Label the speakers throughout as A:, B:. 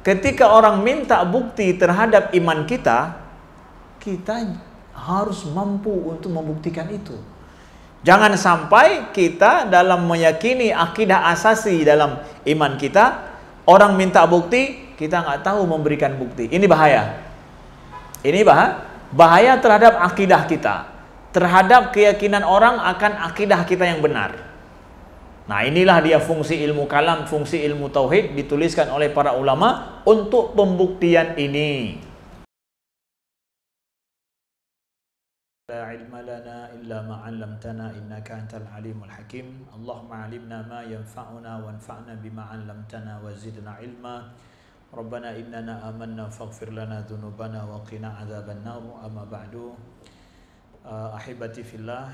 A: ketika orang minta bukti terhadap iman kita, kita harus mampu untuk membuktikan itu. Jangan sampai kita dalam meyakini akidah asasi dalam iman kita, orang minta bukti, kita nggak tahu memberikan bukti. Ini bahaya. Ini bahaya terhadap akidah kita, terhadap keyakinan orang akan akidah kita yang benar. Nah, inilah dia fungsi ilmu kalam, fungsi ilmu tauhid dituliskan oleh para ulama untuk pembuktian ini. La ilma lana illa ma 'allamtana innaka antal alimul hakim. Allahumma 'allimna ma yanfa'una wanfa'na bima 'allamtana wa zidna ilma. Rabbana innana amanna faghfir lana dhunubana wa qina 'adzabannar. Amma ba'du. Ahibati fillah,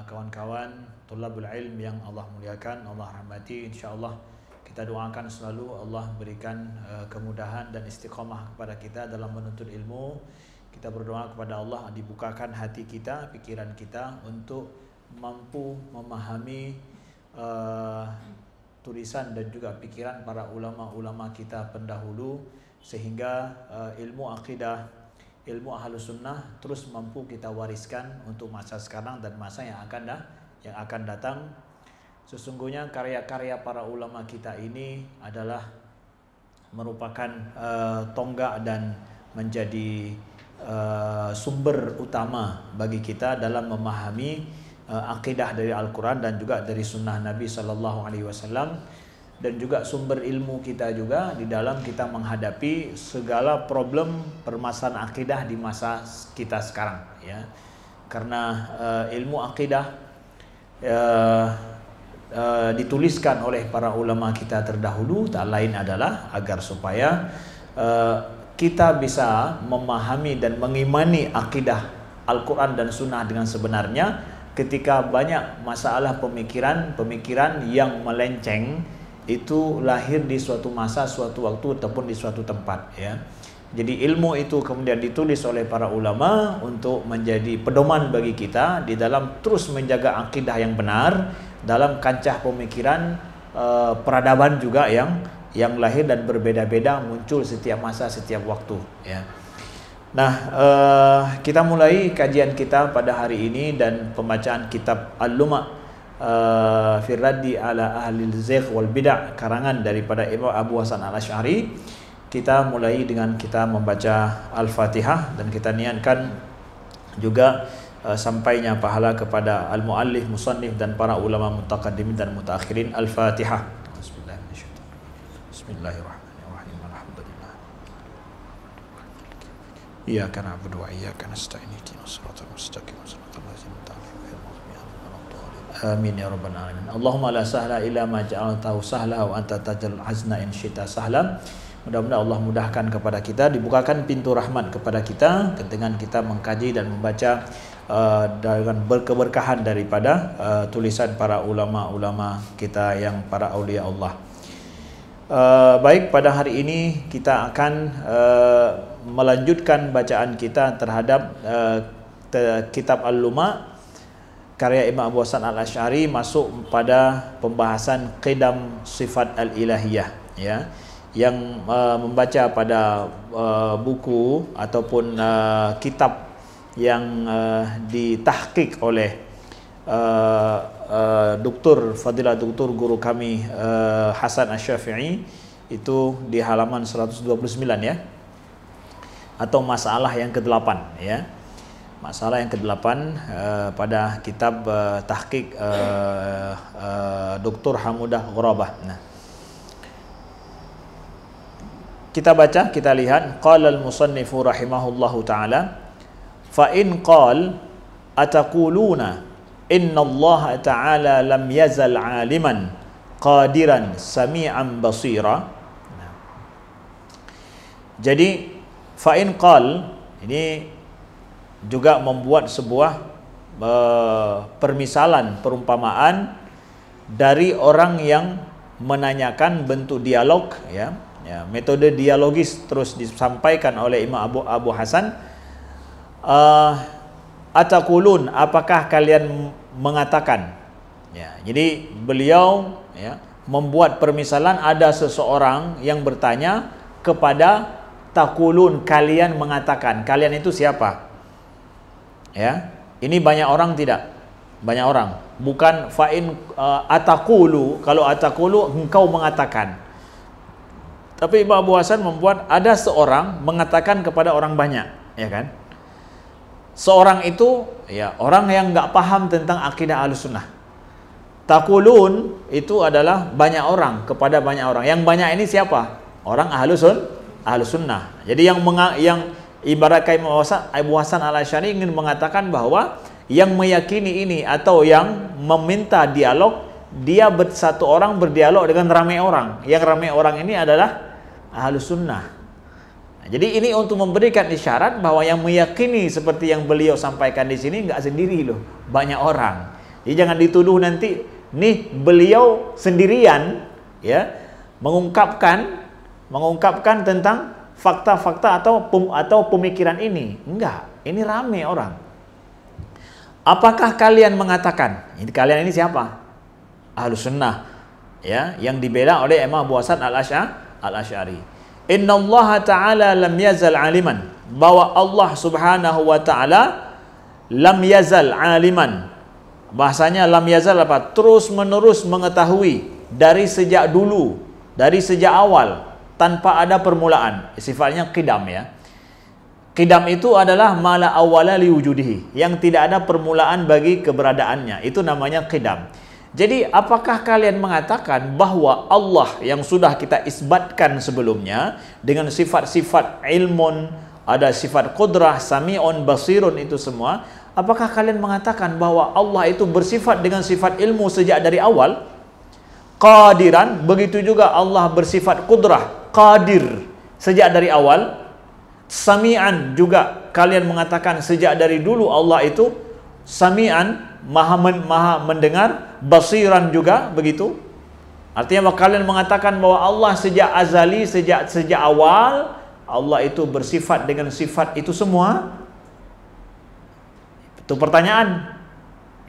A: kawan-kawan tulabul ilm yang Allah muliakan, Allah rahmati, insyaallah kita doakan selalu Allah berikan kemudahan dan istiqamah kepada kita dalam menuntut ilmu. Kita berdoa kepada Allah dibukakan hati kita, pikiran kita untuk mampu memahami tulisan dan juga pikiran para ulama-ulama kita pendahulu, sehingga ilmu akidah, ilmu ahlus sunnah terus mampu kita wariskan untuk masa sekarang dan masa yang akan datang. Sesungguhnya karya-karya para ulama kita ini adalah merupakan tonggak dan menjadi sumber utama bagi kita dalam memahami akidah dari Al-Quran dan juga dari sunnah Nabi SAW, dan juga sumber ilmu kita juga di dalam kita menghadapi segala problem permasalahan akidah di masa kita sekarang, ya. Karena ilmu akidah dituliskan oleh para ulama kita terdahulu tak lain adalah agar supaya kita bisa memahami dan mengimani akidah Al-Quran dan sunnah dengan sebenarnya ketika banyak masalah pemikiran yang melenceng itu lahir di suatu masa, suatu waktu ataupun di suatu tempat, ya. Jadi ilmu itu kemudian ditulis oleh para ulama untuk menjadi pedoman bagi kita di dalam terus menjaga akidah yang benar dalam kancah pemikiran peradaban juga yang lahir dan berbeda-beda, muncul setiap masa, setiap waktu, ya. Nah, kita mulai kajian kita pada hari ini dan pembacaan kitab Al-Luma' fi raddi ala ahli al-zigh wal bid'ah, karangan daripada Imam Abu Hasan Al-Asy'ari. Kita mulai dengan kita membaca Al-Fatihah dan kita niatkan juga sampainya pahala kepada al-muallif, musannif dan para ulama mutaqaddimin dan mutaakhirin. Al-Fatihah. Bismillahirrahmanirrahim. Alhamdulillah. Iyyaka na'budu wa iyyaka nasta'in. Ihdinas siratal mustaqim. Amin ya rabbal alamin. Allahumma la sahla illa ma ja'altahu sahla wa anta taj'al hazna in syi'ta sahla. Mudah-mudahan Allah mudahkan kepada kita, dibukakan pintu rahmat kepada kita dengan kita mengkaji dan membaca dengan berkeberkahan daripada tulisan para ulama-ulama kita yang para aulia Allah. Baik, pada hari ini kita akan melanjutkan bacaan kita terhadap kitab Al-Luma' karya Imam Abu Hasan Al-Asy'ari, masuk pada pembahasan qidam sifat al-ilahiyah, ya, yang membaca pada buku ataupun kitab yang ditahqiq oleh Fadilah Doktor guru kami Hasan Asy-Syafi'i, itu di halaman 129, ya, atau masalah yang ke-8, ya. Masalah yang ke-8 pada kitab tahqiq Dr. Hamudah Ghurabah. Nah, kita baca, kita lihat. Qala al-musannifu rahimahullahu ta'ala, fa in qal ataquluna inna Allah ta'ala lam yazal aliman qadiran sami'an basira. Nah, jadi fa in qal ini juga membuat sebuah permisalan, perumpamaan dari orang yang menanyakan bentuk dialog, ya, metode dialogis terus disampaikan oleh Imam Abu Hasan. Ataqulun, apakah kalian mengatakan, ya, jadi beliau, ya, membuat permisalan, ada seseorang yang bertanya, kepada taqulun, kalian mengatakan. Kalian itu siapa? Ya, ini banyak orang tidak? Banyak orang. Bukan fa'in ataqulu. Kalau ataqulu engkau mengatakan. Tapi Imam Abu Hasan membuat ada seorang mengatakan kepada orang banyak, ya kan? Seorang itu ya orang yang nggak paham tentang akidah Ahlussunnah. Taqulun itu adalah banyak orang kepada banyak orang. Yang banyak ini siapa? Orang Ahlussunnah. Jadi yang ibarat kayak Abu Hasan Al-Asy'ari ingin mengatakan bahwa yang meyakini ini atau yang meminta dialog, dia satu orang berdialog dengan ramai orang. Yang ramai orang ini adalah Ahlussunnah. Nah, jadi ini untuk memberikan isyarat bahwa yang meyakini seperti yang beliau sampaikan di sini nggak sendiri loh, banyak orang. Jadi jangan dituduh nanti nih beliau sendirian ya mengungkapkan tentang fakta-fakta atau pemikiran ini. Enggak, ini ramai orang. Apakah kalian mengatakan? Ini kalian ini siapa? Ahlussunnah ya, yang dibela oleh Imam Abu Hasan Al-Asy'ari. Innallaha ta'ala lam yazal aliman, bahwa Allah Subhanahu wa ta'ala lam yazal aliman. Bahasanya lam yazal apa? Terus menerus mengetahui dari sejak dulu, dari sejak awal tanpa ada permulaan. Sifatnya qidam ya. Qidam itu adalah mala awwala liwujudihi, yang tidak ada permulaan bagi keberadaannya. Itu namanya qidam. Jadi apakah kalian mengatakan bahwa Allah yang sudah kita isbatkan sebelumnya dengan sifat-sifat ilmun, ada sifat qudrah, sami'un, basirun, itu semua, apakah kalian mengatakan bahwa Allah itu bersifat dengan sifat ilmu sejak dari awal? Qadiran, begitu juga Allah bersifat qudrah, qadir sejak dari awal. Sami'an, juga kalian mengatakan sejak dari dulu Allah itu sami'an, maha mendengar, basiran juga begitu. Artinya bahwa kalian mengatakan bahwa Allah sejak azali, sejak awal Allah itu bersifat dengan sifat itu semua. Itu pertanyaan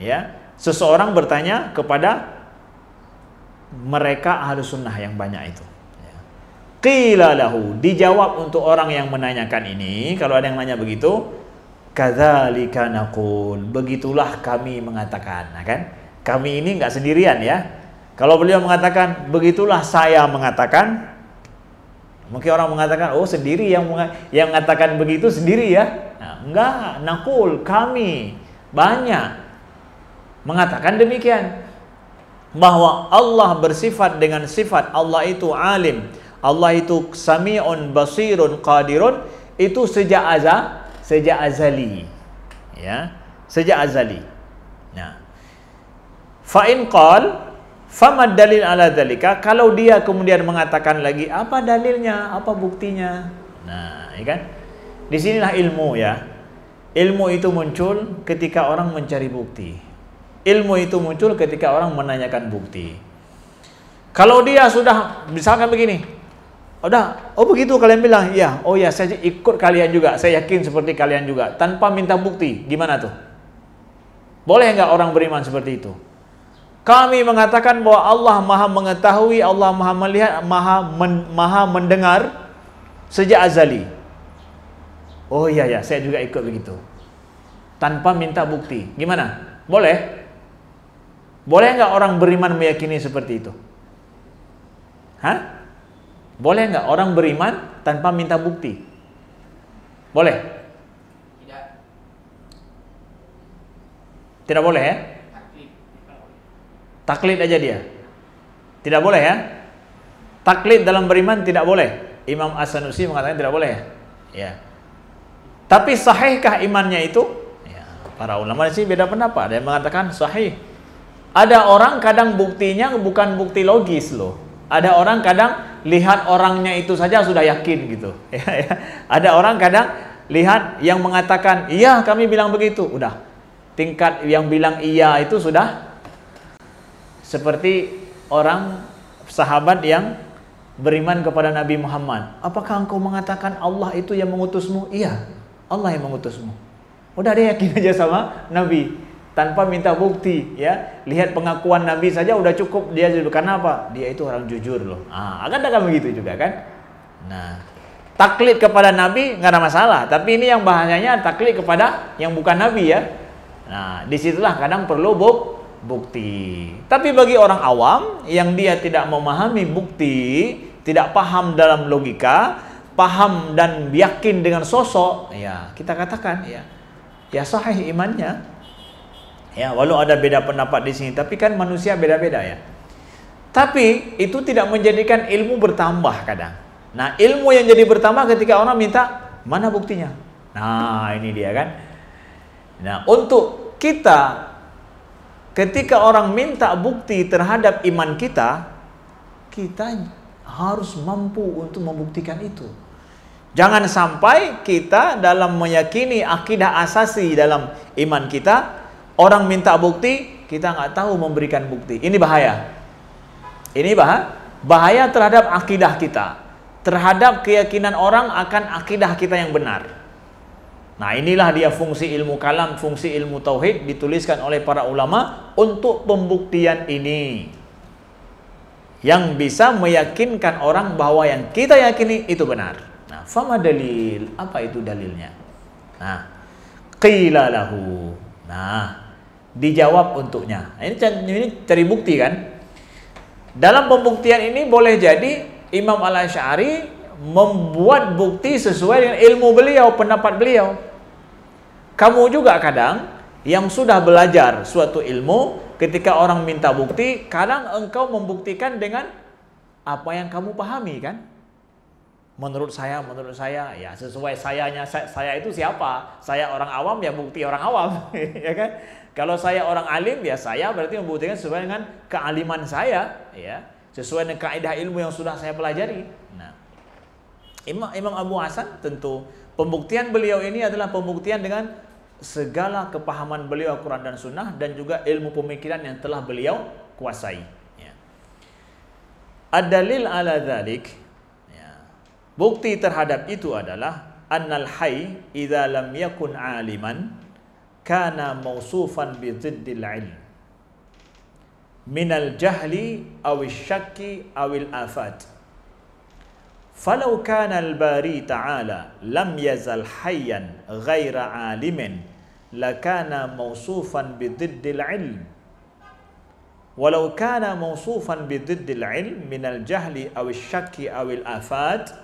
A: ya, seseorang bertanya kepada mereka Ahlussunnah yang banyak itu. Qila lahu, dijawab untuk orang yang menanyakan ini, kalau ada yang nanya begitu, kadzalika naqul, begitulah kami mengatakan. Nah kan, kami ini nggak sendirian ya. Kalau beliau mengatakan begitulah saya mengatakan, mungkin orang mengatakan oh sendiri yang mengatakan begitu sendiri ya. Nah, enggak, naqul, kami banyak mengatakan demikian, bahwa Allah bersifat dengan sifat Allah itu alim, Allah itu sami'un, basirun, qadirun, itu sejak azali ya, sejak azali. Nah, fa in qal famad dalil ala dzalika, kalau dia kemudian mengatakan lagi apa dalilnya, apa buktinya. Nah, ya kan? Disinilah ilmu ya. Ilmu itu muncul ketika orang mencari bukti. Ilmu itu muncul ketika orang menanyakan bukti. Kalau dia sudah misalkan begini, oh begitu kalian bilang, iya, oh ya saya ikut kalian juga, saya yakin seperti kalian juga, tanpa minta bukti, gimana tuh? Boleh nggak orang beriman seperti itu? Kami mengatakan bahwa Allah maha mengetahui, Allah maha melihat, maha mendengar sejak azali. Oh iya ya, saya juga ikut begitu, tanpa minta bukti, gimana? Boleh? Boleh nggak orang beriman meyakini seperti itu? Hah? Boleh nggak orang beriman tanpa minta bukti? Boleh? Tidak. Tidak boleh ya? Taklid aja dia. Tidak boleh ya? Taklid dalam beriman tidak boleh. Imam As-Sanusi mengatakan tidak boleh ya? Ya. Tapi sahihkah imannya itu? Ya, para ulama sih beda pendapat. Ada yang mengatakan sahih. Ada orang kadang buktinya bukan bukti logis loh. Ada orang kadang lihat orangnya itu saja sudah yakin gitu. Ada orang kadang lihat yang mengatakan iya kami bilang begitu, udah tingkat yang bilang iya itu sudah seperti orang sahabat yang beriman kepada Nabi Muhammad. Apakah engkau mengatakan Allah itu yang mengutusmu? Iya, Allah yang mengutusmu. Udah dia yakin aja sama Nabi tanpa minta bukti ya. Lihat pengakuan Nabi saja udah cukup dia. Karena apa? Dia itu orang jujur loh. Akan begitu juga kan. Nah, taklid kepada Nabi nggak ada masalah, tapi ini yang bahasanya taklid kepada yang bukan Nabi ya. Nah, disitulah kadang perlu bukti. Tapi bagi orang awam yang dia tidak memahami bukti, tidak paham dalam logika, paham dan yakin dengan sosok, ya kita katakan ya sahih imannya. Ya, walau ada beda pendapat di sini, tapi kan manusia beda-beda ya. Tapi itu tidak menjadikan ilmu bertambah kadang. Nah, ilmu yang jadi bertambah ketika orang minta, mana buktinya? Nah, ini dia kan. Nah, untuk kita, ketika orang minta bukti terhadap iman kita, kita harus mampu untuk membuktikan itu. Jangan sampai kita dalam meyakini akidah asasi dalam iman kita, orang minta bukti, kita nggak tahu memberikan bukti. Ini bahaya. Ini bahaya terhadap akidah kita, terhadap keyakinan orang akan akidah kita yang benar. Nah, inilah dia fungsi ilmu kalam, fungsi ilmu tauhid dituliskan oleh para ulama untuk pembuktian ini, yang bisa meyakinkan orang bahwa yang kita yakini itu benar. Nah, fama dalil, apa itu dalilnya? Nah, qila lahu. Nah, dijawab untuknya. Ini cari bukti kan? Dalam pembuktian ini boleh jadi Imam Al-Asy'ari membuat bukti sesuai dengan ilmu beliau, pendapat beliau. Kamu juga kadang yang sudah belajar suatu ilmu, ketika orang minta bukti, kadang engkau membuktikan dengan apa yang kamu pahami kan? Menurut saya, ya sesuai saya itu siapa? Saya orang awam, ya bukti orang awam, ya kan? Kalau saya orang alim, ya saya berarti membuktikan sesuai dengan kealiman saya, ya, sesuai dengan kaidah ilmu yang sudah saya pelajari. Nah, Imam Abu Hasan tentu pembuktian beliau ini adalah pembuktian dengan segala kepahaman beliau Al-Quran dan Sunnah, dan juga ilmu pemikiran yang telah beliau kuasai. Ya. Ad-dalil ala dzalik, ya, bukti terhadap itu adalah annal hayy idza lam yakun aliman kana mausufan bi dhiddil ilm minal jahli awil syakki awil afat. Falau kana al-bari ta'ala lam yazal hayyan ghaira alimin lakana mausufan bi dhiddil ilm. Walau kana mausufan bi dhiddil ilm minal jahli awil syakki awil afat,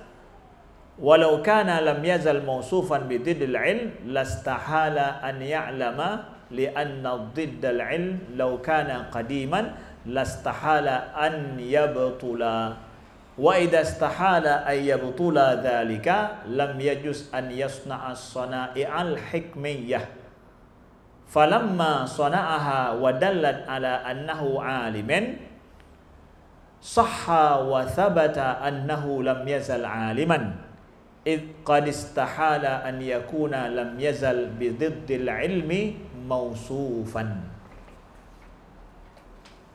A: walau kana lam yazal mausufan bi dhiddil ilm lastahala an ya'lama li'anna dhiddal ilm law kana qadiman lastahala an yabtula wa idza istahala an yabtula dhalika lam yajuz an yasna'a as-sana'i'al hikmiyah falamma sana'aha wa dallat ala annahu 'aliman sahha wa thabata annahu lam yazal 'aliman id qad istahala an yakuna lam yazal bi dhiddil ilmi mausufan.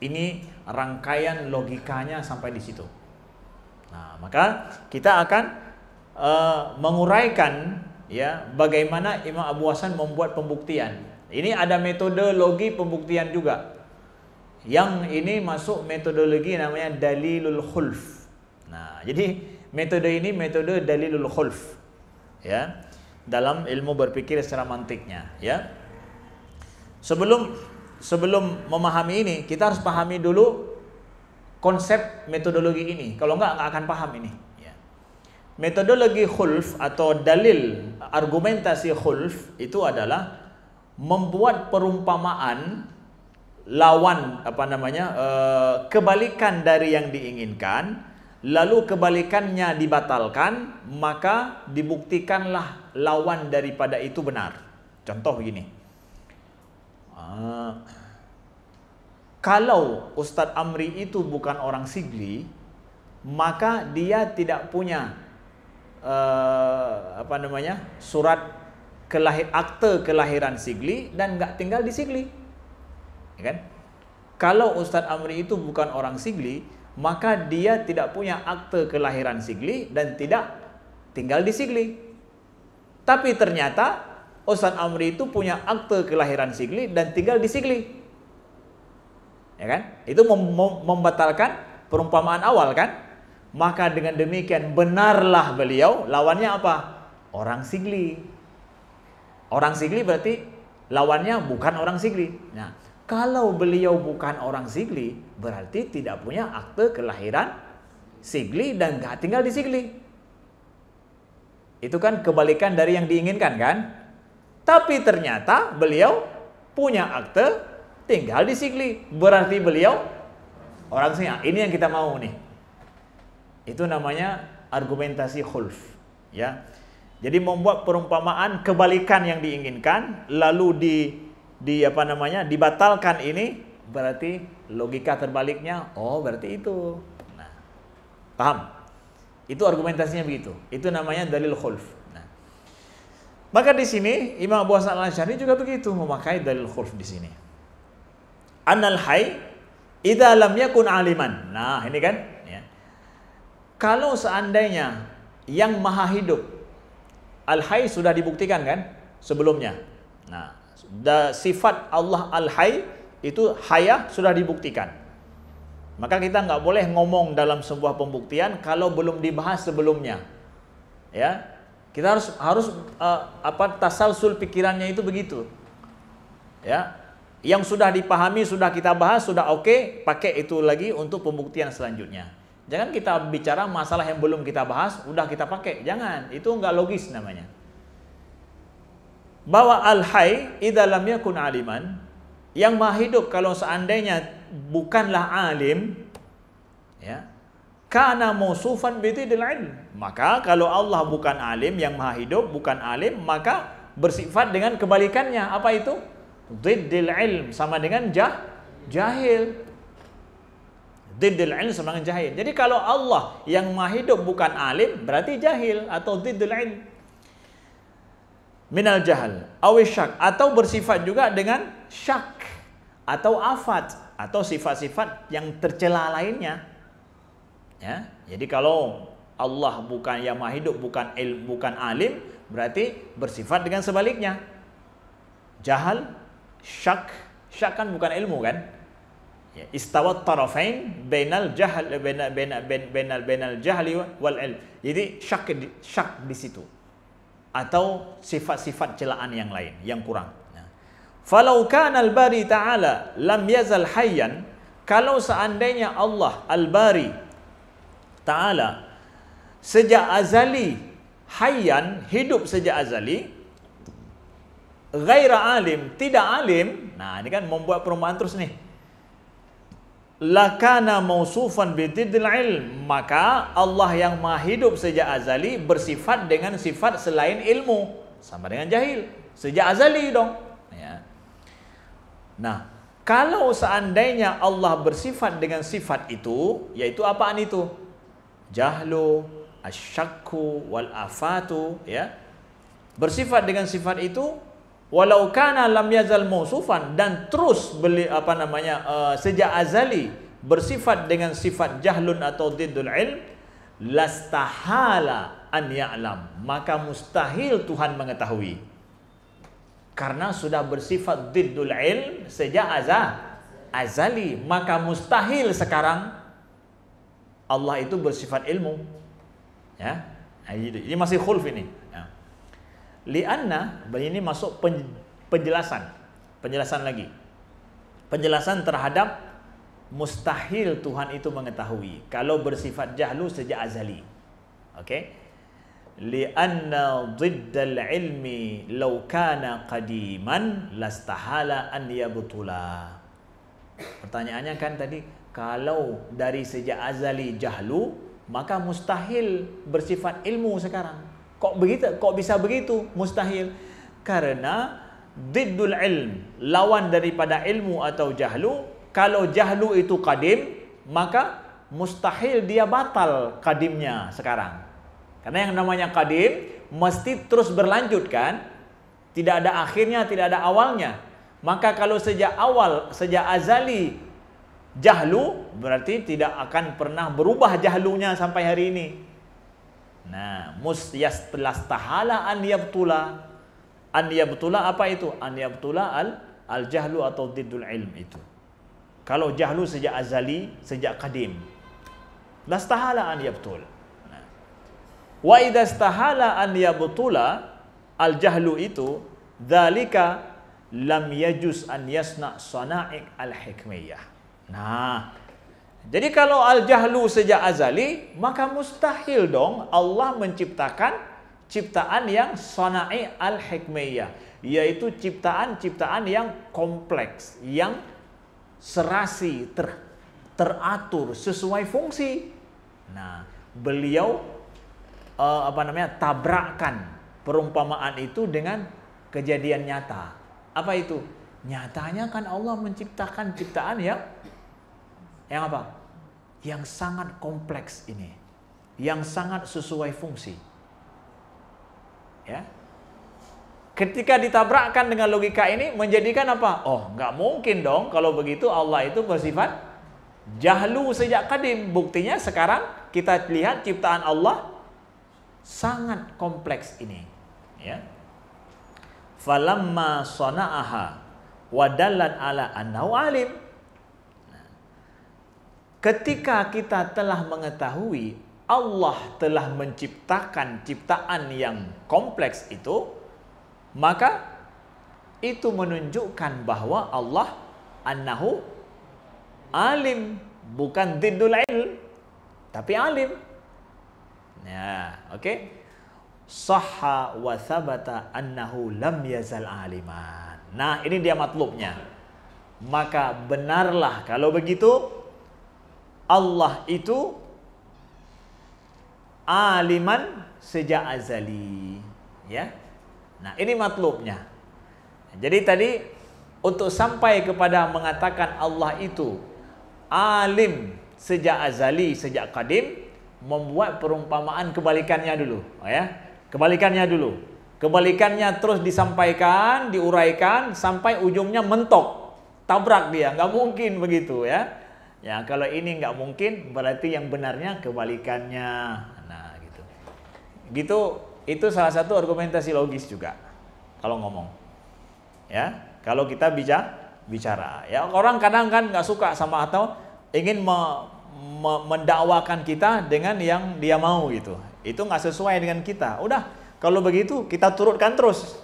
A: Ini rangkaian logikanya sampai di situ. Nah, maka kita akan menguraikan ya bagaimana Imam Abu Hasan membuat pembuktian. Ini ada metodologi pembuktian juga. Yang ini masuk metodologi namanya dalilul khulf. Nah, jadi metode ini metode dalilul khulf, ya, dalam ilmu berpikir secara mantiknya, ya. Sebelum memahami ini, kita harus pahami dulu konsep metodologi ini. Kalau nggak akan paham ini. Ya. Metodologi khulf atau dalil argumentasi khulf itu adalah membuat perumpamaan lawan kebalikan dari yang diinginkan. Lalu kebalikannya dibatalkan, maka dibuktikanlah lawan daripada itu benar. Contoh begini, kalau Ustadz Amri itu bukan orang Sigli, maka dia tidak punya surat akte kelahiran Sigli dan nggak tinggal di Sigli, ya kan? Kalau Ustadz Amri itu bukan orang Sigli, maka dia tidak punya akte kelahiran Sigli dan tidak tinggal di Sigli. Tapi ternyata Ustadz Amri itu punya akte kelahiran Sigli dan tinggal di Sigli, ya kan? Itu membatalkan perumpamaan awal kan? maka dengan demikian benarlah beliau. Lawannya apa? Orang sigli. Orang sigli berarti lawannya bukan orang sigli. Nah, kalau beliau bukan orang sigli, berarti tidak punya akte kelahiran sigli dan nggak tinggal di sigli. Itu kan kebalikan dari yang diinginkan kan? Tapi ternyata beliau punya akte tinggal di sigli. Berarti beliau orang sigli. Ini yang kita mau nih. Itu namanya argumentasi khulf, ya. Jadi membuat perumpamaan kebalikan yang diinginkan lalu dibatalkan, ini berarti logika terbaliknya, oh berarti itu. Nah, paham? Itu argumentasinya begitu. Itu namanya dalil khulf. Nah, maka di sini Imam Abu Hasan Al-Asy'ari juga begitu memakai dalil khulf di sini. Annal hayy idza lam yakun aliman. Nah, ini kan ya. Kalau seandainya yang maha hidup, Al-Hayy sudah dibuktikan kan sebelumnya. Nah, sifat Allah Al-Hayy itu hayah sudah dibuktikan. Maka kita nggak boleh ngomong dalam sebuah pembuktian kalau belum dibahas sebelumnya. Ya, kita harus tasalsul pikirannya itu begitu. Ya, yang sudah dipahami sudah kita bahas sudah oke, pakai itu lagi untuk pembuktian selanjutnya. Jangan kita bicara masalah yang belum kita bahas, udah kita pakai. Jangan, itu nggak logis namanya. Bahwa Al-Hayy idza lam yakun aliman, yang maha hidup kalau seandainya bukanlah alim, ya, kana mausufan bitidil ilm. Maka kalau Allah bukan alim, yang maha hidup bukan alim, maka bersifat dengan kebalikannya. Apa itu? Diddil ilm, sama dengan jahil. Diddil ilm sama dengan jahil. Jadi kalau Allah yang maha hidup bukan alim, berarti jahil atau diddil ilm. Minal jahal awi syak, atau bersifat juga dengan syak atau afat atau sifat-sifat yang tercela lainnya. Ya, jadi kalau Allah bukan yang maha hidup bukan alim, berarti bersifat dengan sebaliknya. Jahal, syak kan bukan ilmu kan? Ya, istawat tarafain bainal jahl bainal jahli wal ilm. Jadi syak di situ. Atau sifat-sifat celaan yang lain yang kurang. Falau kana al-Bari ta'ala lam yazal hayyan, kalau seandainya Allah Al-Bari Ta'ala sejak azali hayyan, hidup sejak azali, ghaira alim, tidak alim. Nah, ini kan membuat perumpamaan terus nih. Lakana mausufan bididil ilm, maka Allah yang maha hidup sejak azali bersifat dengan sifat selain ilmu, sama dengan jahil sejak azali dong ya. Nah, kalau seandainya Allah bersifat dengan sifat itu, yaitu apaan itu? Jahlu, asyakku, wal afatu, ya. Bersifat dengan sifat itu, walau kana lam yazal mausufan, dan terus sejak azali bersifat dengan sifat jahlun atau diddul ilm, lastahala an ya'lam, maka mustahil Tuhan mengetahui. Karena sudah bersifat diddul ilm sejak azali, maka mustahil sekarang Allah itu bersifat ilmu. Ya. Ini masih khulf ini. Ya. Lianna, ini masuk penjelasan lagi. Penjelasan terhadap mustahil Tuhan itu mengetahui kalau bersifat jahlu sejak azali. Oke? Lianna diddal ilmi law kana qadiman lastahala an yabtula. Pertanyaannya kan tadi, kalau dari sejak azali jahlu, maka mustahil bersifat ilmu sekarang. Kok begitu? Kok bisa begitu? Mustahil. Karena diddul ilm, lawan daripada ilmu atau jahlu, kalau jahlu itu qadim, maka mustahil dia batal qadimnya sekarang. Karena yang namanya qadim mesti terus berlanjut kan? Tidak ada akhirnya, tidak ada awalnya. Maka kalau sejak azali jahlu, berarti tidak akan pernah berubah jahlunya sampai hari ini. Nah, lastahala an yabtula. An yabtula apa itu? An yabtula al jahlu atau diddul ilm itu. Kalau jahlu sejak azali, sejak qadim. lastahala an yabtul. Wa idza istahala an yabtula al-jahlu itu dzalika lam yajuz an yasna sana'i al-hikmiyah. Nah, jadi kalau al-jahlu sejak azali, maka mustahil dong Allah menciptakan ciptaan yang sana'i al-hikmiyah, yaitu ciptaan-ciptaan yang kompleks, yang serasi, teratur sesuai fungsi. Nah, beliau tabrakkan perumpamaan itu dengan kejadian nyata. Apa itu? Nyatanya kan Allah menciptakan ciptaan yang apa? Yang sangat kompleks ini, yang sangat sesuai fungsi. Ya. Ketika ditabrakkan dengan logika ini, menjadikan apa? Oh, nggak mungkin dong kalau begitu Allah itu bersifat jahlu sejak kadim. Buktinya sekarang kita lihat ciptaan Allah sangat kompleks ini, ya. Falamma sana'aha wa dallat ala annahu alim. Ketika kita telah mengetahui Allah telah menciptakan ciptaan yang kompleks itu, maka itu menunjukkan bahwa Allah annahu alim, bukan diddul ilm, tapi alim. Ya, oke. Sahha wa thabata annahu lam yazal aliman. Nah, ini dia matlubnya. Maka benarlah kalau begitu Allah itu aliman sejak azali, ya. Nah, ini matlubnya. Jadi tadi untuk sampai kepada mengatakan Allah itu alim sejak azali, sejak qadim, membuat perumpamaan kebalikannya dulu, ya. Kebalikannya dulu. Kebalikannya terus disampaikan, diuraikan sampai ujungnya mentok. Tabrak dia, nggak mungkin begitu, ya. Ya, kalau ini nggak mungkin, berarti yang benarnya kebalikannya. Nah, gitu. Gitu, itu salah satu argumentasi logis juga kalau ngomong. Ya, kalau kita bicara, ya, orang kadang kan nggak suka sama atau ingin mendakwakan kita dengan yang dia mau gitu. Itu nggak sesuai dengan kita. Udah, kalau begitu kita turutkan terus.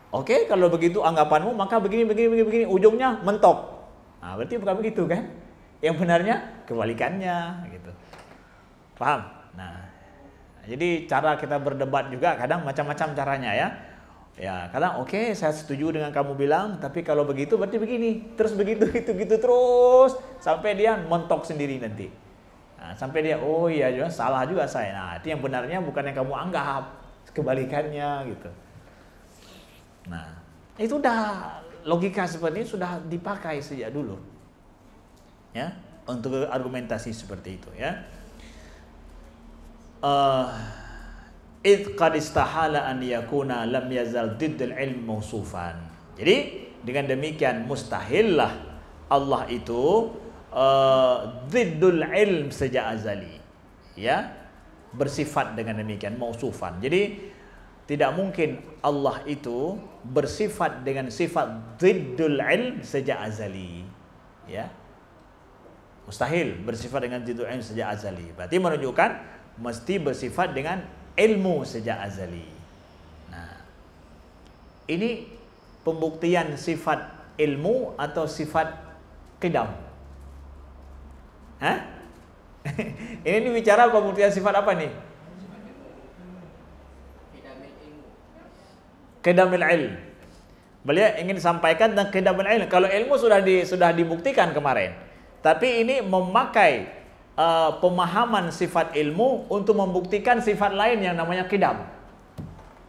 A: Oke, kalau begitu anggapanmu, maka begini, ujungnya mentok. Nah, berarti bukan begitu kan? Yang benarnya kebalikannya gitu. Paham? Nah, jadi cara kita berdebat juga kadang macam-macam caranya, ya. Ya, kadang oke, saya setuju dengan kamu bilang, tapi kalau begitu berarti begini. Terus begitu, gitu terus sampai dia mentok sendiri nanti. Nah, sampai dia, oh iya juga salah juga saya. Nah, itu yang benarnya bukan yang kamu anggap, kebalikannya gitu. Nah, itu udah logika seperti ini sudah dipakai sejak dulu, ya, untuk argumentasi seperti itu, ya. Id qad istahala an yakuna lam yazal diddul ilm mausufan. Jadi dengan demikian mustahillah Allah itu diddul ilm sejak azali, ya, bersifat dengan demikian mausufan. Jadi tidak mungkin Allah itu bersifat dengan sifat diddul ilm sejak azali, ya. Mustahil bersifat dengan diddul ilm sejak azali. Berarti menunjukkan mesti bersifat dengan ilmu sejak azali. Nah, ini pembuktian sifat ilmu atau sifat qidam? Hah? Ini bicara pembuktian sifat apa nih? Qidamil ilm. Beliau ingin sampaikan tentang qidamil ilm. Kalau ilmu sudah dibuktikan kemarin. Tapi ini memakai pemahaman sifat ilmu untuk membuktikan sifat lain yang namanya qidam,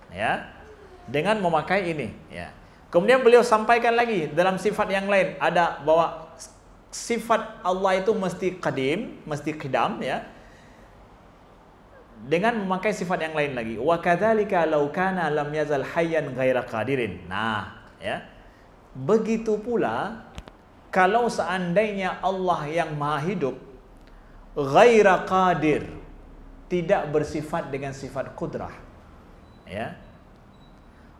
A: ya, dengan memakai ini, ya. Kemudian beliau sampaikan lagi dalam sifat yang lain ada bahwa sifat Allah itu mesti qadim, mesti qidam, ya, dengan memakai sifat yang lain lagi. Wa kadzalika law kana lam yazal hayyan ghaira qadirin. Nah, ya, begitu pula kalau seandainya Allah yang maha hidup ghaira qadir, tidak bersifat dengan sifat qudrah, ya.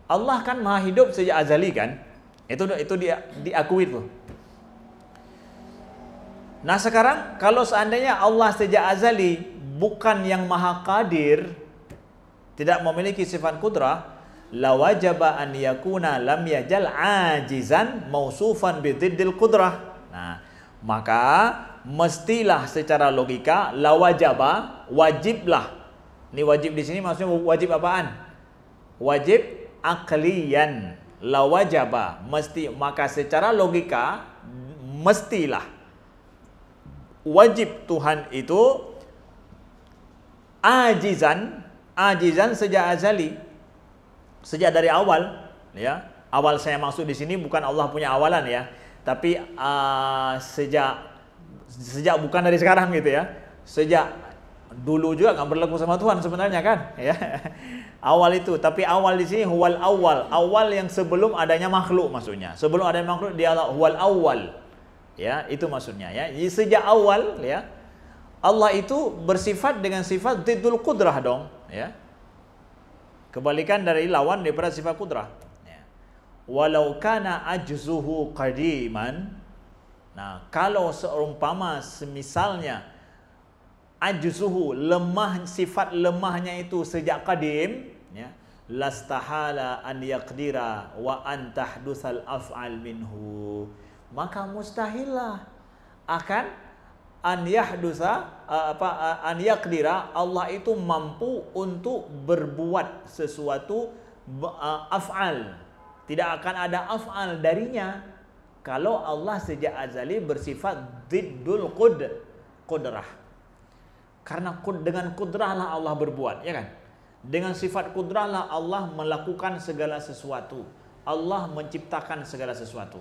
A: Allah kan maha hidup sejak azali kan? Itu dia diakui tuh. Nah sekarang kalau seandainya Allah sejak azali bukan yang maha qadir, tidak memiliki sifat kudrah, la wajaba an yakuna lam yajal ajizan mausufan bididdil kudrah. Nah, maka mestilah secara logika la wajaba, wajiblah. Ini wajib di sini maksudnya wajib apaan? Wajib akliyan. La wajaba, mesti, maka secara logika mestilah wajib Tuhan itu ajizan sejak azali, sejak dari awal, ya. Awal saya maksud di sini bukan Allah punya awalan ya, tapi sejak bukan dari sekarang gitu ya. Sejak dulu juga nggak berlaku sama Tuhan sebenarnya kan, ya. Awal itu, tapi awal di sini huwal awal yang sebelum adanya makhluk maksudnya. Sebelum adanya makhluk dia huwal awal. Ya, itu maksudnya ya. Jadi sejak awal ya Allah itu bersifat dengan sifat diddul qudrah dong, ya. Kebalikan dari lawan daripada sifat kudrah. Ya. Walau kana ajzuhu qadiman. Nah, kalau seumpama semisalnya ajzuhu, lemah, sifat lemahnya itu sejak qadim, ya, lastahala an yaqdira wa an tahdusal af'al minhu, maka mustahillah akan an yahdusa an yaqdira, Allah itu mampu untuk berbuat sesuatu af'al, tidak akan ada af'al darinya kalau Allah sejak azali bersifat diddul qudrah. Karena dengan kudrahlah Allah berbuat, ya kan? Dengan sifat kudrahlah Allah melakukan segala sesuatu. Allah menciptakan segala sesuatu.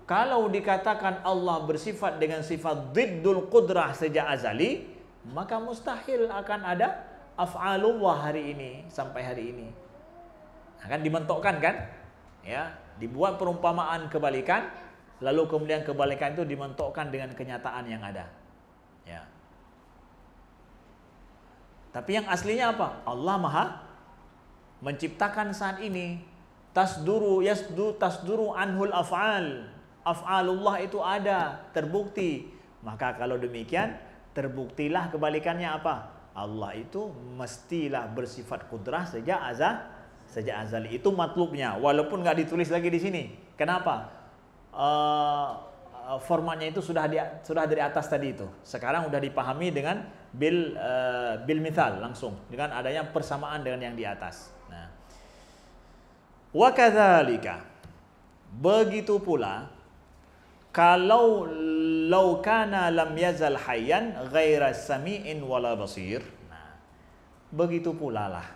A: Kalau dikatakan Allah bersifat dengan sifat diddul qudrah sejak azali, maka mustahil akan ada af'alullah hari ini sampai hari ini. Akan dimentokkan kan? Ya, dibuat perumpamaan kebalikan, lalu kemudian kebalikan itu dimentokkan dengan kenyataan yang ada. Ya. Tapi yang aslinya apa? Allah Maha menciptakan saat ini. Tasduru anhul af'al. Af'alullah itu ada, terbukti. Maka kalau demikian, terbuktilah kebalikannya apa? Allah itu mestilah bersifat kudrah sejak azali. Itu matlubnya, walaupun nggak ditulis lagi di sini. Kenapa? Formatnya itu sudah dari atas tadi itu. Sekarang sudah dipahami dengan bil mithal langsung, dengan adanya persamaan dengan yang di atas. Nah, wa kadzalika, begitu pula kalau law kana lam yazal hayyan ghaira sami'in wala basir. Nah, begitu pula lah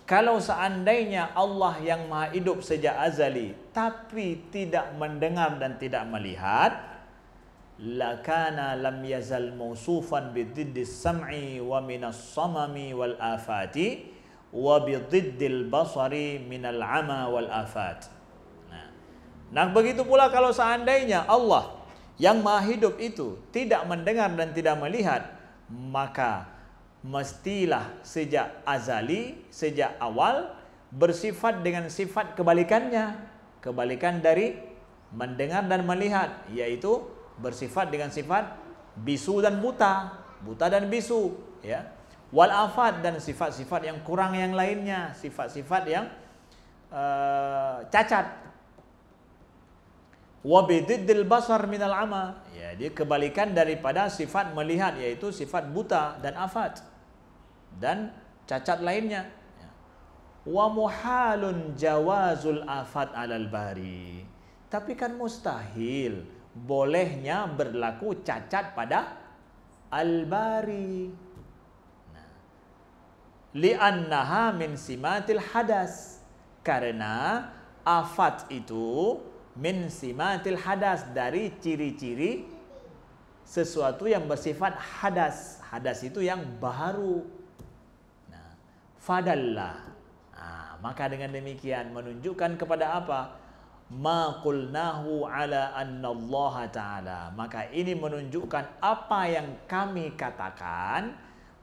A: kalau seandainya Allah yang maha hidup sejak azali tapi tidak mendengar dan tidak melihat, lakana lam yazal mausufan bididdis sam'i wa minas samami wal afati wa bididdil basari minal ama wal afat. Nah, begitu pula kalau seandainya Allah yang maha hidup itu tidak mendengar dan tidak melihat, maka mestilah sejak azali, sejak awal bersifat dengan sifat kebalikannya, kebalikan dari mendengar dan melihat, yaitu bersifat dengan sifat bisu dan buta dan bisu, ya. Wal afat, dan sifat-sifat yang kurang yang lainnya, sifat-sifat yang cacat. Wa bididdil basar minal ama, ya, dia kebalikan daripada sifat melihat, yaitu sifat buta dan afat dan cacat lainnya. Wa muhalun jawazul afat alal bari, tapi kan mustahil bolehnya berlaku cacat pada al-bari. Nah, li'annaha min simatil hadas, karena afat itu min simatil hadas, dari ciri-ciri sesuatu yang bersifat hadas. Hadas itu yang baru. Nah, fadallah. Nah, maka dengan demikian menunjukkan kepada apa? Ma qulnahu ala anna Allah ta'ala. Maka ini menunjukkan apa yang kami katakan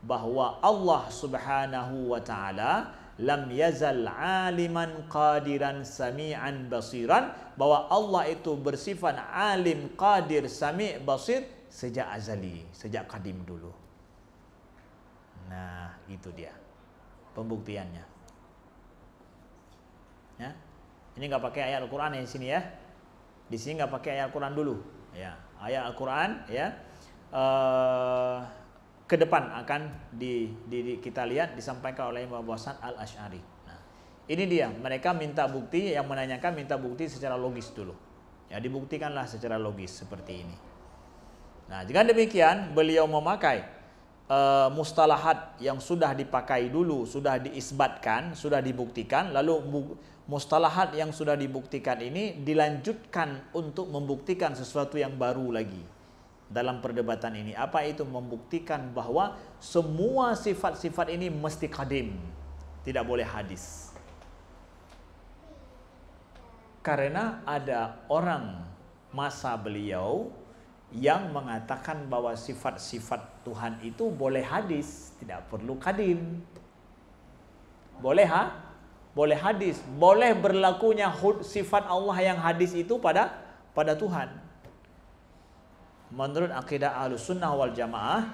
A: bahwa Allah Subhanahu wa taala lam yazal aliman qadiran sami'an basiran, bahwa Allah itu bersifat alim, qadir, sami', basir sejak azali, sejak kadim dulu. Nah, itu dia pembuktiannya. Ya. Ini nggak pakai ayat Al-Qur'an di sini ya. Di sini nggak pakai ayat Al-Qur'an dulu. Ya, ayat Al-Qur'an ya. Ke depan akan kita lihat disampaikan oleh Imam Abu Hasan Al-Asy'ari. Nah, ini dia, mereka minta bukti, yang menanyakan minta bukti secara logis dulu. Ya, dibuktikanlah secara logis seperti ini. Nah, jika demikian beliau memakai mustalahat yang sudah dipakai dulu, sudah diisbatkan, sudah dibuktikan, lalu mustalahat yang sudah dibuktikan ini dilanjutkan untuk membuktikan sesuatu yang baru lagi. Dalam perdebatan ini, apa itu? Membuktikan bahwa semua sifat-sifat ini mesti qadim, tidak boleh hadis. Karena ada orang masa beliau yang mengatakan bahwa sifat-sifat Tuhan itu boleh hadis, tidak perlu qadim. Boleh boleh hadis, boleh berlakunya sifat Allah yang hadis itu pada Tuhan. Menurut akidah Ahlussunnah wal Jamaah,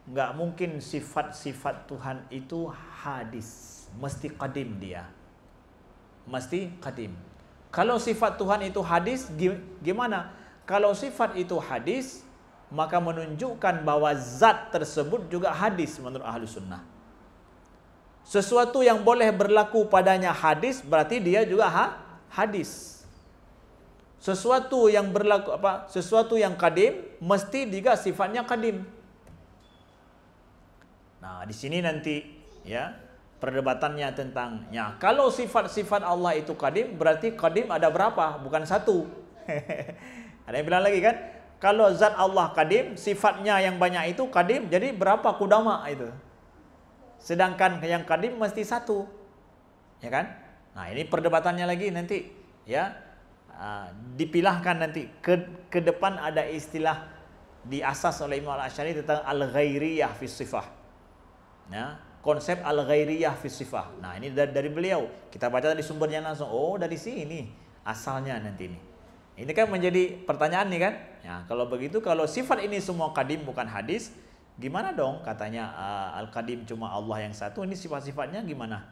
A: nggak mungkin sifat-sifat Tuhan itu hadis, mesti qadim dia, mesti qadim. Kalau sifat Tuhan itu hadis, gimana? Kalau sifat itu hadis, maka menunjukkan bahwa zat tersebut juga hadis menurut Ahlussunnah. Sesuatu yang boleh berlaku padanya hadis, berarti dia juga hadis. Sesuatu yang berlaku sesuatu yang qadim mesti juga sifatnya qadim. Nah, di sini nanti ya perdebatannya tentang kalau sifat-sifat Allah itu qadim, berarti qadim ada berapa? Bukan satu. Ada yang bilang lagi kan, kalau zat Allah qadim, sifatnya yang banyak itu qadim, jadi berapa kudama itu? Sedangkan yang qadim mesti satu. Ya kan? Nah, ini perdebatannya lagi nanti ya. Dipilahkan nanti ke depan ada istilah diasas oleh Imam Al-Asy'ari tentang al-ghairiyah fi sifah. Ya, konsep al-ghairiyah fi sifah. Nah, ini dari beliau. Kita baca di sumbernya langsung. Oh, dari sini asalnya nanti ini. Ini kan menjadi pertanyaan nih kan? Ya, kalau begitu, kalau sifat ini semua qadim bukan hadis, gimana dong katanya al-qadim cuma Allah yang satu, ini sifat-sifatnya gimana?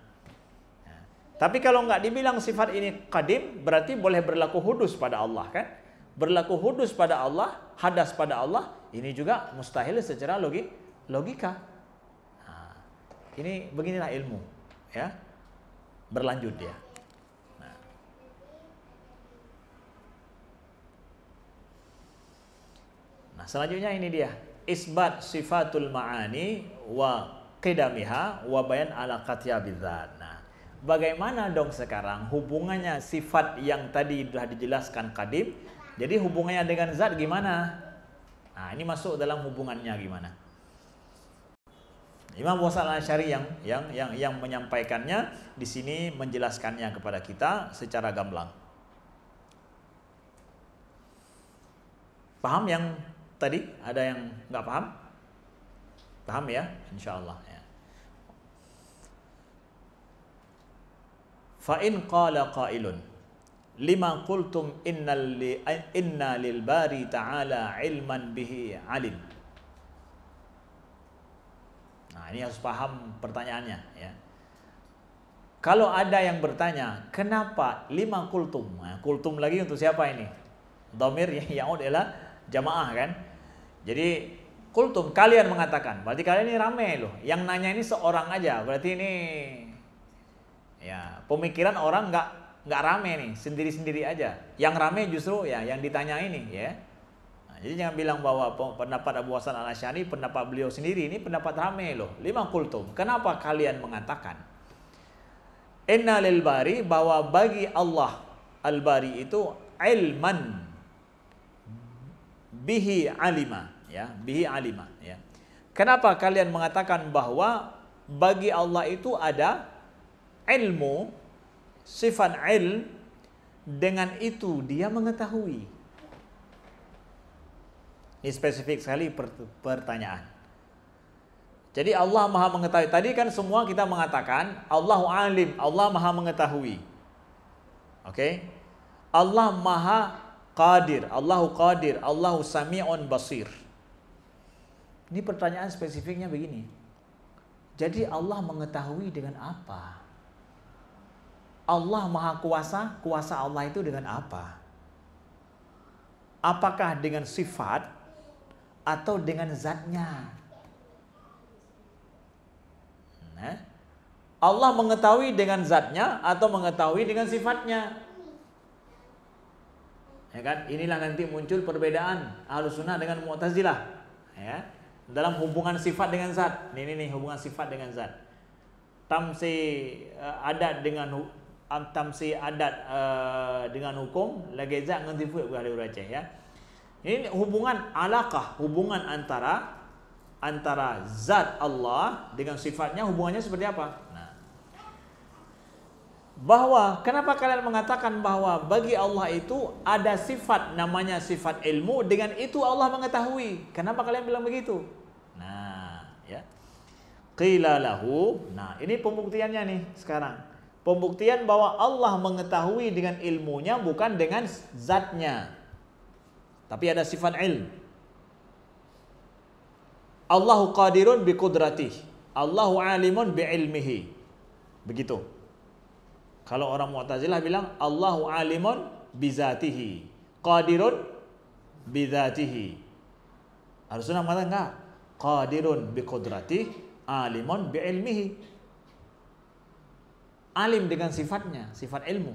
A: Tapi kalau nggak dibilang sifat ini qadim, berarti boleh berlaku hudus pada Allah kan? Berlaku hudus pada Allah, hadas pada Allah, ini juga mustahil secara logika. Nah, ini beginilah ilmu, ya, berlanjut dia. Nah, selanjutnya ini dia isbat sifatul ma'ani wa qidamiha wa bayan ala qatya bidzat. Nah, bagaimana dong sekarang hubungannya sifat yang tadi sudah dijelaskan qadim, jadi hubungannya dengan zat gimana? Nah, ini masuk dalam hubungannya gimana? Imam Abu Hasan Al-Asy'ari yang menyampaikannya di sini, menjelaskannya kepada kita secara gamblang. Paham yang tadi? Ada yang nggak paham? Paham ya? Insyaallah ya. Fa in qala qailun lima qultum inna lil bari ta'ala ilman bihi alim. Nah, ini harus paham pertanyaannya ya. Kalau ada yang bertanya, kenapa lima qultum? Nah, qultum lagi untuk siapa ini? Dhamir yang adalah jamaah kan. Jadi qultum, kalian mengatakan, berarti kalian ini ramai loh. Yang nanya ini seorang aja, berarti ini ya, pemikiran orang nggak rame nih, sendiri-sendiri aja. Yang rame justru ya yang ditanya ini ya. Nah, jadi jangan bilang bahwa pendapat Abu Hasan Al-Asy'ari, pendapat beliau sendiri ini pendapat rame loh. Lima qultum. Kenapa kalian mengatakan inna lil bari, bahwa bagi Allah al-bari itu ilman bihi alima ya, bihi alima ya. Kenapa kalian mengatakan bahwa bagi Allah itu ada ilmu, sifat ilm, dengan itu dia mengetahui? Ini spesifik sekali pertanyaan. Jadi Allah Maha mengetahui. Tadi kan semua kita mengatakan Allahu alim, Allah Maha mengetahui. Oke? Allah Maha qadir, Allahu qadir, Allahu sami'un basir. Ini pertanyaan spesifiknya begini. Jadi Allah mengetahui dengan apa? Allah Maha Kuasa, kuasa Allah itu dengan apa? Apakah dengan sifat atau dengan zatnya? Nah, Allah mengetahui dengan zatnya atau mengetahui dengan sifatnya? Ya kan? Inilah nanti muncul perbedaan Ahlussunnah dengan Mu'tazilah. Ya. Dalam hubungan sifat dengan zat. Ini hubungan sifat dengan zat. Tamsi adat dengan tamsi adat dengan hukum lagi zat dengan sifat boleh uraceh ya. Ini hubungan alaqah, hubungan antara zat Allah dengan sifatnya, hubungannya seperti apa? Nah, bahwa kenapa kalian mengatakan bahwa bagi Allah itu ada sifat namanya sifat ilmu, dengan itu Allah mengetahui. Kenapa kalian bilang begitu? Nah, ya. Qila lahu. Nah, ini pembuktiannya nih sekarang. Pembuktian bahwa Allah mengetahui dengan ilmunya bukan dengan zatnya. Tapi ada sifat ilm. Allahu qadirun bi qudratih. Allahu alimun bi ilmihi. Begitu. Kalau orang Mu'tazilah bilang Allahu alimun bi zatihi. Qadirun bi zatihi. Ahlussunnah mengatakan enggak. Qadirun bi qudratih, alimun bi ilmihi. Alim dengan sifatnya, sifat ilmu.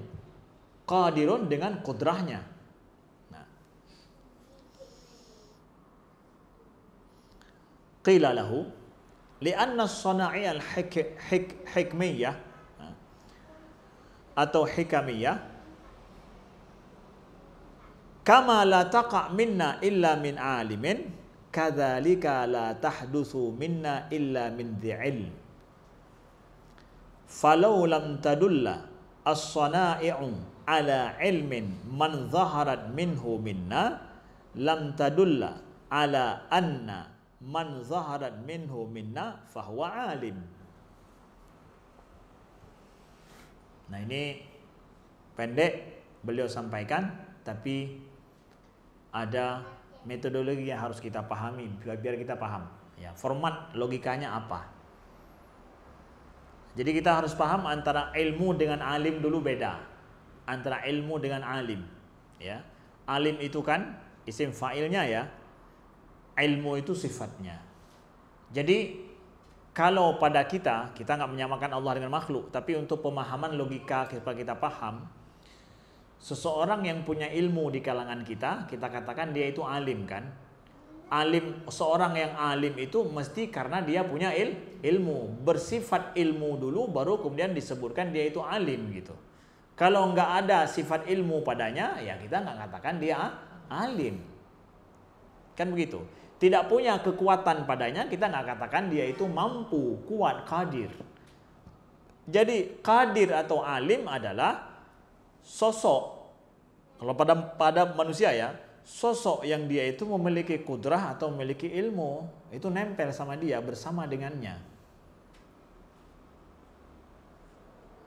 A: Qadirun dengan kudrahnya. Nah. Qila lahu li'anna as-sana'i al-hikmiyah atau hikamiyah kama la taqa' minna illa min alimin kadzalika la tahdutsu minna illa min dhi'ilm. Falau lam tadulla as-sana'i'u ala ilmin man zaharat minhu minna lam tadulla ala anna man zaharat minhu minna fahuwa alim. Nah, ini pendek beliau sampaikan, tapi ada metodologi yang harus kita pahami biar kita paham ya, format logikanya apa. Jadi kita harus paham antara ilmu dengan alim dulu beda. Antara ilmu dengan alim, ya. Alim itu kan isim fa'ilnya ya. Ilmu itu sifatnya. Jadi kalau pada kita nggak menyamakan Allah dengan makhluk, tapi untuk pemahaman logika supaya kita paham, seseorang yang punya ilmu di kalangan kita katakan dia itu alim kan. Alim, seorang yang alim itu mesti karena dia punya ilmu, bersifat ilmu dulu baru kemudian disebutkan dia itu alim gitu. Kalau nggak ada sifat ilmu padanya, ya kita nggak katakan dia alim. Kan begitu. Tidak punya kekuatan padanya, kita nggak katakan dia itu mampu, kuat, qadir. Jadi qadir atau alim adalah sosok. Kalau pada manusia ya, sosok yang dia itu memiliki kudrah atau memiliki ilmu, itu nempel sama dia, bersama dengannya.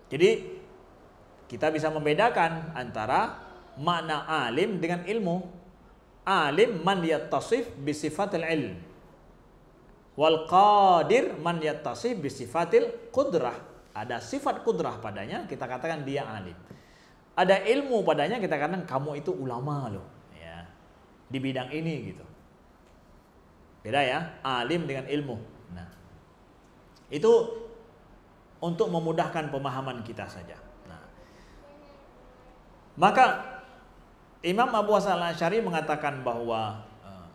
A: Jadi kita bisa membedakan antara makna alim dengan ilmu. Alim man yattasif bi sifatil ilm, wal qadir man yattasif bi sifatil qudrah. Ada sifat kudrah padanya, kita katakan dia alim. Ada ilmu padanya, kita katakan kamu itu ulama loh di bidang ini gitu. Beda ya, alim dengan ilmu. Nah, itu untuk memudahkan pemahaman kita saja. Nah, maka Imam Abu Hasan al-Asy'ari mengatakan bahwa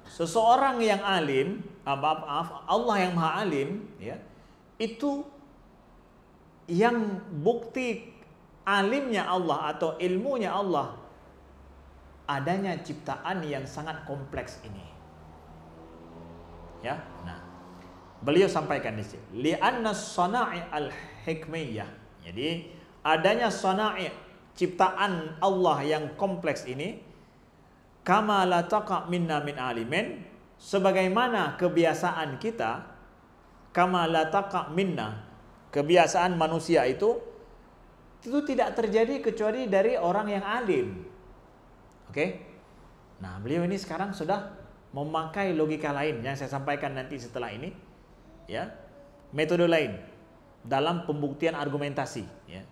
A: seseorang yang alim, Allah yang maha alim, ya, itu yang bukti alimnya Allah atau ilmunya Allah adanya ciptaan yang sangat kompleks ini. Ya, nah, beliau sampaikan di sini, li'anna as-sana'i al-hikmiyah. Jadi, adanya sana'i, ciptaan Allah yang kompleks ini, kama la taqa' minna min alimin, sebagaimana kebiasaan kita kama la taqa minna. Kebiasaan manusia itu tidak terjadi kecuali dari orang yang alim. Oke? Nah, beliau ini sekarang sudah memakai logika lain yang saya sampaikan nanti setelah ini, ya. Metode lain dalam pembuktian argumentasi, ya.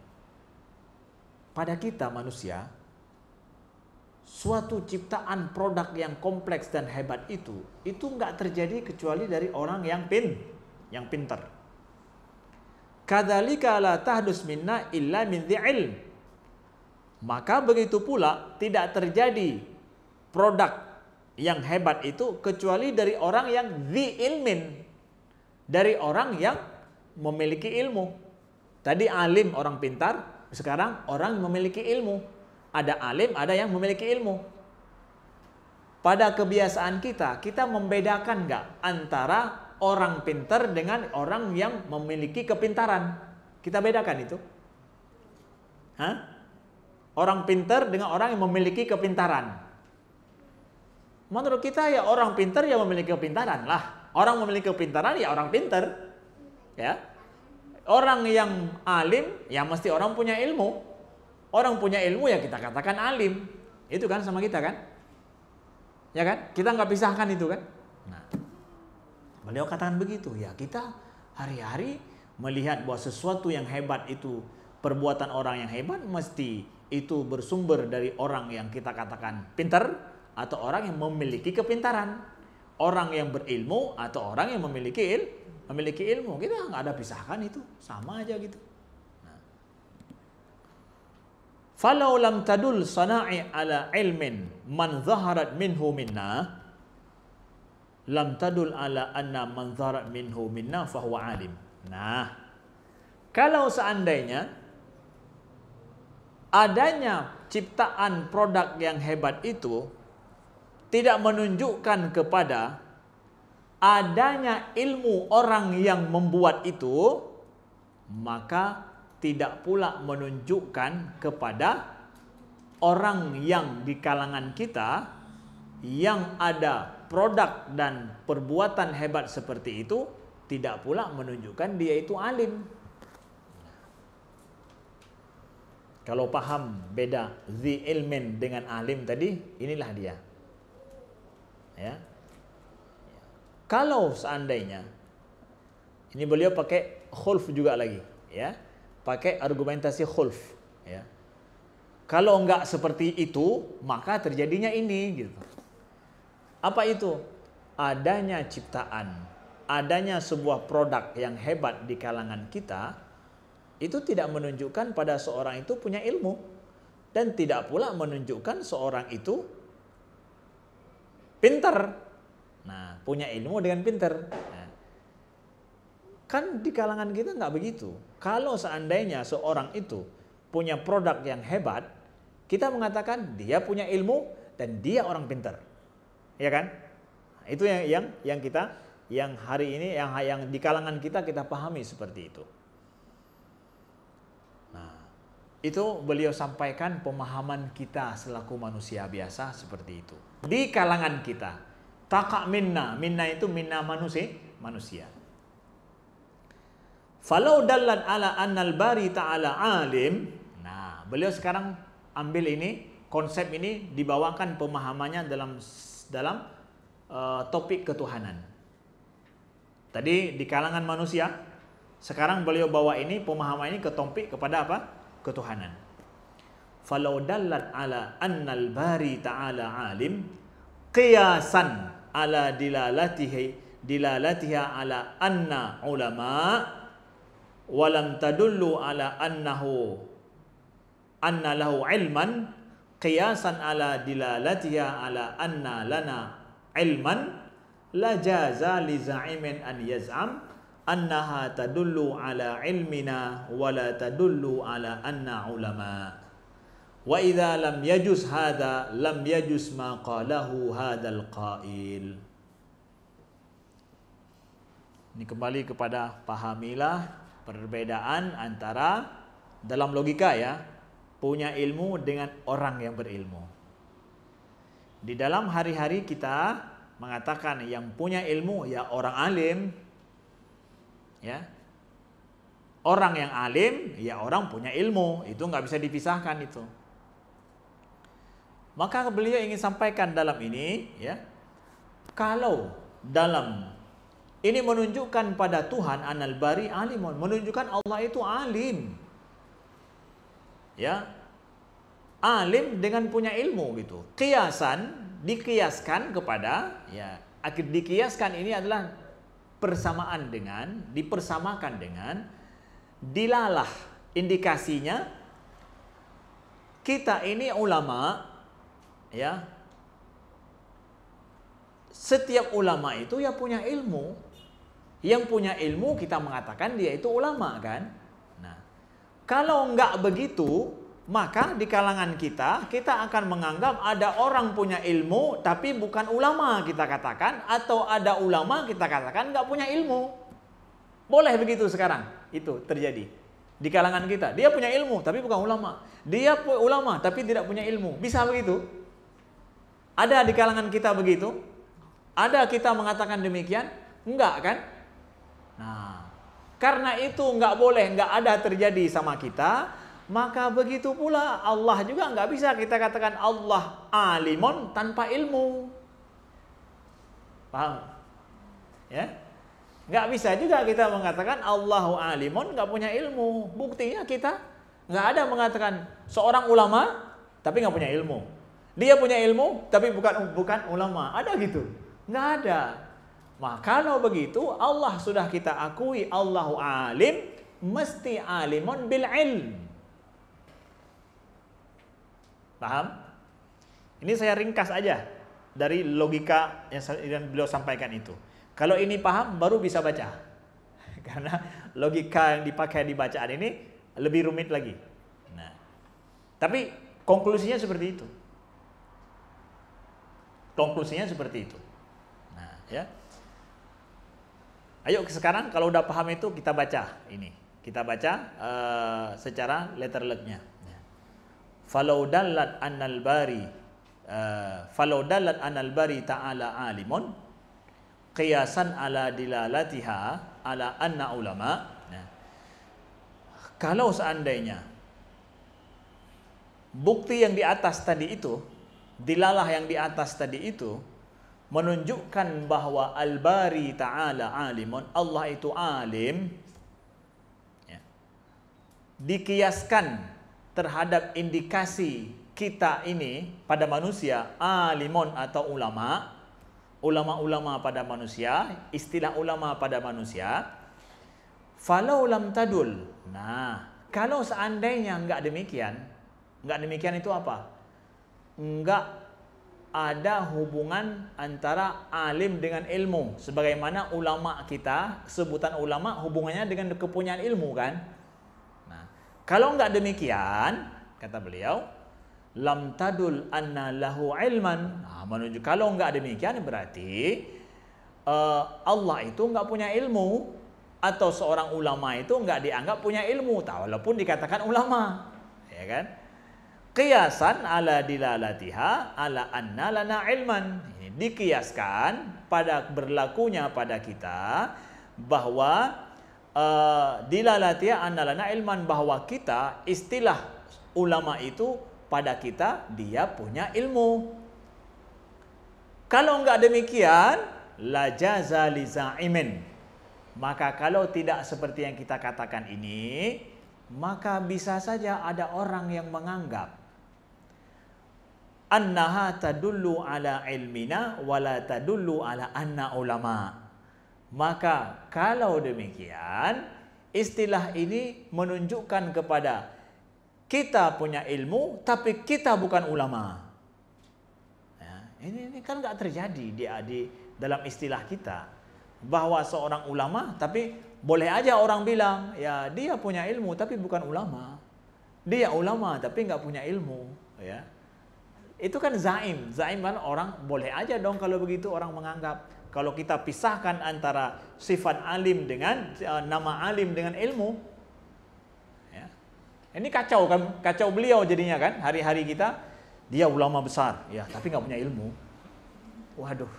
A: Pada kita manusia, suatu ciptaan produk yang kompleks dan hebat itu nggak terjadi kecuali dari orang yang pintar. Kadzalika la tahdus minna illa min dzi ilm. Maka begitu pula tidak terjadi produk yang hebat itu kecuali dari orang yang dzi ilmin, dari orang yang memiliki ilmu. Tadi alim orang pintar, sekarang orang memiliki ilmu. Ada alim, ada yang memiliki ilmu. Pada kebiasaan kita membedakan nggak antara orang pintar dengan orang yang memiliki kepintaran? Kita bedakan itu. Hah? Orang pintar dengan orang yang memiliki kepintaran. Menurut kita ya orang pintar ya memiliki kepintaran lah. Orang memiliki kepintaran ya orang pintar. Ya. Orang yang alim ya mesti orang punya ilmu. Orang punya ilmu ya kita katakan alim. Itu kan sama kita kan? Ya kan? Kita nggak pisahkan itu kan? Nah, beliau katakan begitu. Ya kita hari-hari melihat bahwa sesuatu yang hebat itu, perbuatan orang yang hebat mesti itu bersumber dari orang yang kita katakan pintar atau orang yang memiliki kepintaran. Orang yang berilmu atau orang yang memiliki ilmu. Kita nggak ada pisahkan itu. Sama aja gitu. Falau lam tadul sana'i ala ilmin man zaharat minhu minna lam tadul ala anna man zaharat minhu minna fahuwa alim. Nah, kalau seandainya adanya ciptaan produk yang hebat itu tidak menunjukkan kepada adanya ilmu orang yang membuat itu, maka tidak pula menunjukkan kepada orang yang di kalangan kita yang ada produk dan perbuatan hebat seperti itu, tidak pula menunjukkan dia itu alim. Kalau paham beda dzi ilmin dengan alim tadi, inilah dia. Ya. Kalau seandainya ini beliau pakai khulf juga lagi, ya. Pakai argumentasi khulf, ya. Kalau enggak seperti itu, maka terjadinya ini gitu. Apa itu? Adanya ciptaan, adanya sebuah produk yang hebat di kalangan kita, itu tidak menunjukkan pada seorang itu punya ilmu dan tidak pula menunjukkan seorang itu pintar. Nah, punya ilmu dengan pintar. Nah, kan di kalangan kita nggak begitu. Kalau seandainya seorang itu punya produk yang hebat, kita mengatakan dia punya ilmu dan dia orang pintar, ya kan? Itu yang kita, yang hari ini, yang di kalangan kita pahami seperti itu. Nah, itu beliau sampaikan pemahaman kita selaku manusia biasa seperti itu. Di kalangan kita, taqa minna itu minna manusia. Falau dallat ala annal bari ta'ala alim. Nah, beliau sekarang ambil ini, konsep ini dibawakan pemahamannya dalam topik ketuhanan. Tadi di kalangan manusia, sekarang beliau bawa ini pemahaman ini ke topik kepada apa? Ketuhanan. Falau dallat ala annal bari ta'ala alim qiyasan ala dilalatiha ala anna ulama walam tadullu ala anna lahu ilman qiyasan ala dilalatiha ala anna lana ilman la jaza li za'imin an yaz'am annaha tadullu ala ilmina wa la tadullu ala anna ulama wa idza lam yajuz hadha lam yajuz ma qalahu hadzal qail. Ini kembali kepada pahamilah perbedaan antara dalam logika, ya, punya ilmu dengan orang yang berilmu. Di dalam hari-hari kita mengatakan yang punya ilmu ya orang alim, ya. Orang yang alim, ya orang punya ilmu, itu nggak bisa dipisahkan itu. Maka beliau ingin sampaikan dalam ini, ya, kalau dalam ini menunjukkan pada Tuhan Anal Bari alimun, menunjukkan Allah itu alim, ya, alim dengan punya ilmu gitu. Kiasan dikiaskan kepada, ya, dikiaskan ini adalah persamaan dengan, dipersamakan dengan dilalah, indikasinya kita ini ulama, ya, setiap ulama itu ya punya ilmu. Yang punya ilmu kita mengatakan dia itu ulama kan. Nah, kalau enggak begitu, maka di kalangan kita akan menganggap ada orang punya ilmu tapi bukan ulama kita katakan, atau ada ulama kita katakan enggak punya ilmu. Boleh begitu sekarang, itu terjadi di kalangan kita. Dia punya ilmu tapi bukan ulama. Dia ulama tapi tidak punya ilmu. Bisa begitu? Ada di kalangan kita begitu? Ada kita mengatakan demikian? Enggak kan? Nah, karena itu enggak boleh, enggak ada terjadi sama kita, maka begitu pula Allah juga enggak bisa kita katakan Allah alimun tanpa ilmu. Paham? Ya? Nggak bisa juga kita mengatakan Allahu alimun nggak punya ilmu. Buktinya kita nggak ada mengatakan seorang ulama tapi nggak punya ilmu. Dia punya ilmu tapi bukan ulama. Ada gitu? Nggak ada. Maka kalau begitu Allah sudah kita akui Allahu alim, mesti alimun bil ilm. Paham? Ini saya ringkas aja dari logika yang beliau sampaikan itu. Kalau ini paham, baru bisa baca. Karena logika yang dipakai di bacaan ini lebih rumit lagi. Nah, tapi konklusinya seperti itu. Konklusinya seperti itu. Nah, ya. Ayo sekarang kalau udah paham itu kita baca ini. Kita baca secara letter luck-nya. Falau dallat annal bari ta'ala alimun qiyasan ala dilalatiha ala anna ulama. Nah, kalau seandainya bukti yang di atas tadi itu, dilalah yang di atas tadi itu menunjukkan bahwa al-bari ta'ala alimun, Allah itu alim, ya, dikiaskan terhadap indikasi kita ini pada manusia alimun atau ulama-ulama pada manusia, istilah ulama pada manusia, falau lam tadul. Nah, kalau seandainya enggak demikian itu apa? Enggak ada hubungan antara alim dengan ilmu. Sebagaimana ulama kita, sebutan ulama hubungannya dengan kepunyaan ilmu kan? Nah, kalau enggak demikian, kata beliau, lam tadul anna lahu ilman. Nah, menunjuk kalau enggak demikian berarti Allah itu enggak punya ilmu, atau seorang ulama itu enggak dianggap punya ilmu walaupun dikatakan ulama, ya kan? Qiyasan ala dilalatiha ala anna lana ilman. Ini dikiaskan pada berlakunya pada kita bahwa dilalatiha anna lana ilman, bahwa kita istilah ulama itu pada kita dia punya ilmu. Kalau enggak demikian, la jaza li za'imin. Maka kalau tidak seperti yang kita katakan ini, maka bisa saja ada orang yang menganggap annaha tadullu ala ilmina wala tadullu ala anna ulama. Maka kalau demikian, istilah ini menunjukkan kepada kita punya ilmu, tapi kita bukan ulama. Ya, ini kan nggak terjadi di dalam istilah kita, bahwa seorang ulama, tapi boleh aja orang bilang, ya dia punya ilmu, tapi bukan ulama. Dia ulama, tapi nggak punya ilmu. Ya, itu kan zaim kan orang boleh aja dong kalau begitu orang menganggap. Kalau kita pisahkan antara sifat alim dengan nama alim dengan ilmu. Ini kacau kan, kacau beliau jadinya kan. Hari-hari kita dia ulama besar, ya tapi nggak punya ilmu. Waduh,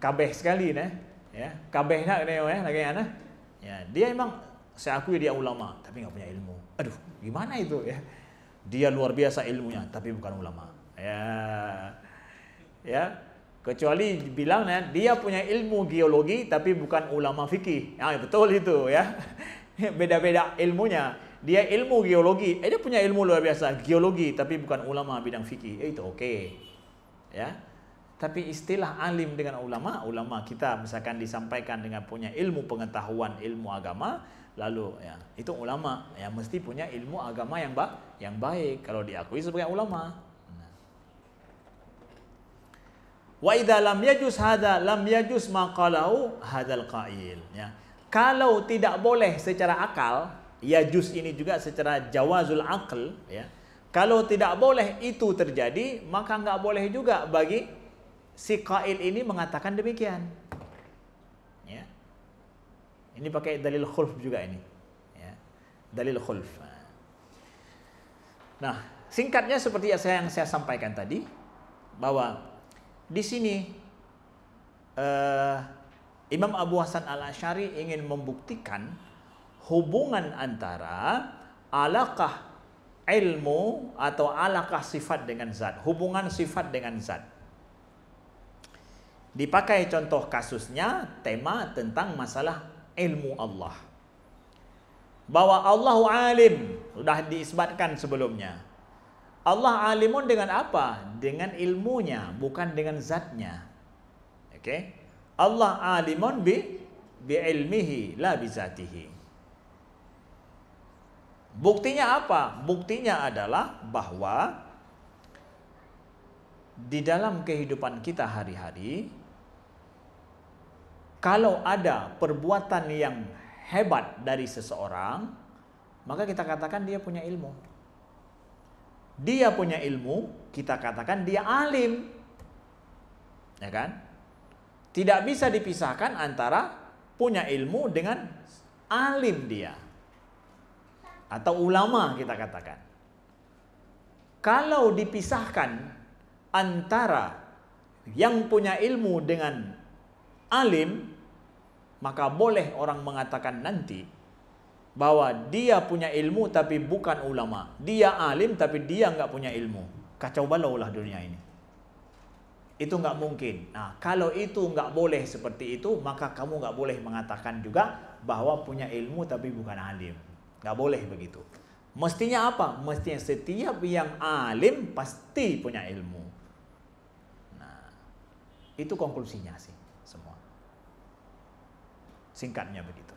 A: kabeh sekali nih, Ya, kabeh nak dia ya, lagi ana. Ya, dia memang saya akui dia ulama tapi nggak punya ilmu. Aduh, gimana itu ya? Dia luar biasa ilmunya tapi bukan ulama. Ya. Ya. Kecuali bilang ya, dia punya ilmu geologi tapi bukan ulama fikih. Ya, betul itu ya. Beda-beda ilmunya. Dia ilmu geologi, dia punya ilmu luar biasa geologi tapi bukan ulama bidang fikih. Itu oke. Ya. Tapi istilah alim dengan ulama kita misalkan disampaikan dengan punya ilmu pengetahuan ilmu agama, lalu ya itu ulama yang mesti punya ilmu agama yang baik kalau diakui sebagai ulama. Wa idza lam yajuz hada lam yajuz ma qalahu hadzal qail, ya. Kalau tidak boleh secara akal, yajuz ini juga secara jawazul aql, ya. Kalau tidak boleh itu terjadi, maka enggak boleh juga bagi si qail ini mengatakan demikian. Ya. Ini pakai dalil khulf juga ini. Ya. Dalil khulf. Nah, singkatnya seperti yang saya sampaikan tadi, bahwa di sini Imam Abu Hasan Al-Asy'ari ingin membuktikan hubungan antara alaqah ilmu atau alaqah sifat dengan zat, hubungan sifat dengan zat. Dipakai contoh kasusnya tema tentang masalah ilmu Allah. Bahwa Allah alim, sudah diisbatkan sebelumnya. Allah alimun dengan apa? Dengan ilmunya, bukan dengan zatnya. Oke? Allah alimun bi ilmihi, la bi zatihi. Buktinya apa? Buktinya adalah bahwa di dalam kehidupan kita hari-hari, kalau ada perbuatan yang hebat dari seseorang, maka kita katakan dia punya ilmu. Dia punya ilmu, kita katakan dia alim. Ya kan? Tidak bisa dipisahkan antara punya ilmu dengan alim dia. Atau ulama kita katakan. Kalau dipisahkan antara yang punya ilmu dengan alim, maka boleh orang mengatakan nanti bahwa dia punya ilmu tapi bukan ulama. Dia alim tapi dia nggak punya ilmu. Kacau balau lah dunia ini. Itu nggak mungkin. Nah, kalau itu nggak boleh seperti itu, maka kamu nggak boleh mengatakan juga bahwa punya ilmu tapi bukan alim. Nggak boleh begitu. Mestinya apa? Mestinya setiap yang alim pasti punya ilmu. Nah, itu konklusinya sih semua. Singkatnya begitu.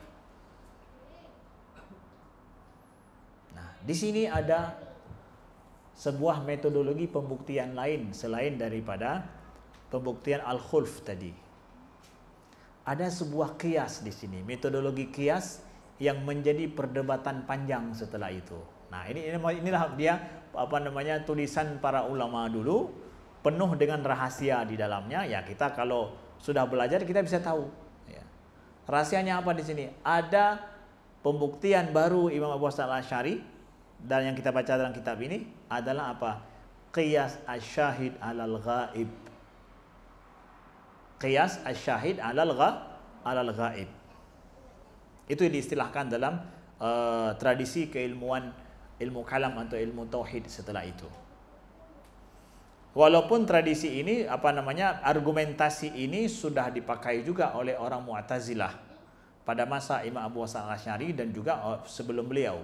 A: Nah, di sini ada sebuah metodologi pembuktian lain selain daripada pembuktian al-khulf tadi. Ada sebuah qiyas di sini, metodologi qiyas yang menjadi perdebatan panjang setelah itu. Nah, inilah dia tulisan para ulama dulu, penuh dengan rahasia di dalamnya. Ya, kita kalau sudah belajar kita bisa tahu. Ya. Rahasianya apa di sini? Ada pembuktian baru Imam Abu Hasan Al-Asy'ari, dan yang kita baca dalam kitab ini adalah apa? Qiyas asy-syahid 'alal ghaib. Qiyas asy-syahid 'alal ghaib. Itu diistilahkan dalam tradisi keilmuan ilmu kalam atau ilmu tauhid setelah itu. Walaupun tradisi ini argumentasi ini sudah dipakai juga oleh orang Mu'tazilah pada masa Imam Abu Hasan Al-Asy'ari dan juga sebelum beliau.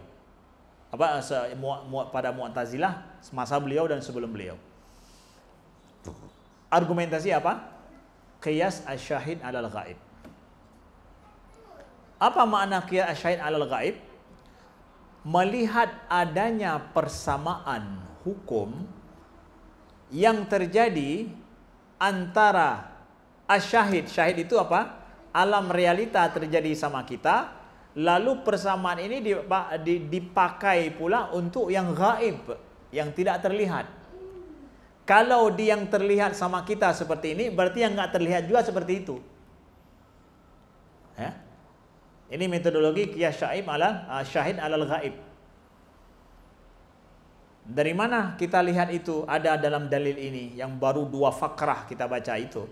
A: Pada Mu'tazilah masa beliau dan sebelum beliau. Argumentasi apa? Qiyas asy-syahid 'alal ghaib. Apa makna qiyas asy-syahid 'alal ghaib? Melihat adanya persamaan hukum yang terjadi antara asy-syahid. Syahid itu apa? Alam realita terjadi sama kita. Lalu persamaan ini dipakai pula untuk yang gaib, yang tidak terlihat. Kalau dia yang terlihat sama kita seperti ini, berarti yang nggak terlihat juga seperti itu. Ya? Ini metodologi qiyas syahid 'alal ghaib. Dari mana kita lihat itu? Ada dalam dalil ini yang baru 2 fakrah kita baca itu.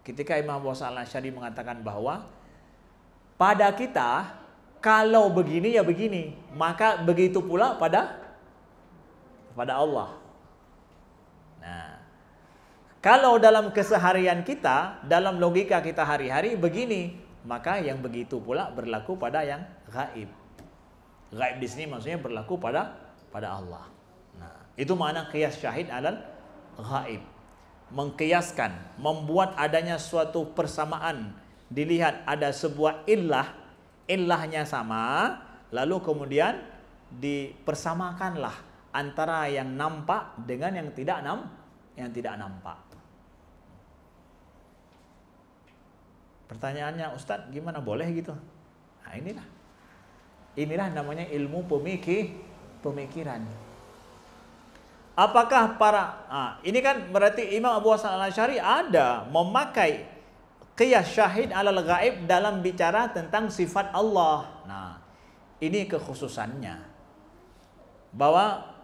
A: ketika Imam Abu Hasan Al-Asy'ari mengatakan bahwa pada kita kalau begini ya begini, maka begitu pula pada Allah. Nah, kalau dalam keseharian kita, dalam logika kita hari-hari begini, maka yang begitu pula berlaku pada yang gaib. Gaib di sini maksudnya berlaku pada Allah. Nah, itu makna qiyas syahid alal gaib. Mengkiaskan, membuat adanya suatu persamaan, dilihat ada sebuah illahnya sama, lalu kemudian dipersamakanlah antara yang nampak dengan yang tidak nampak. Pertanyaannya, Ustadz, gimana boleh gitu? Nah, inilah namanya ilmu pemikiran. Apakah ini kan berarti Imam Abu Hasan Al-Asy'ari ada memakai qiyas syahid alal gaib dalam bicara tentang sifat Allah. Nah, ini kekhususannya. Bahwa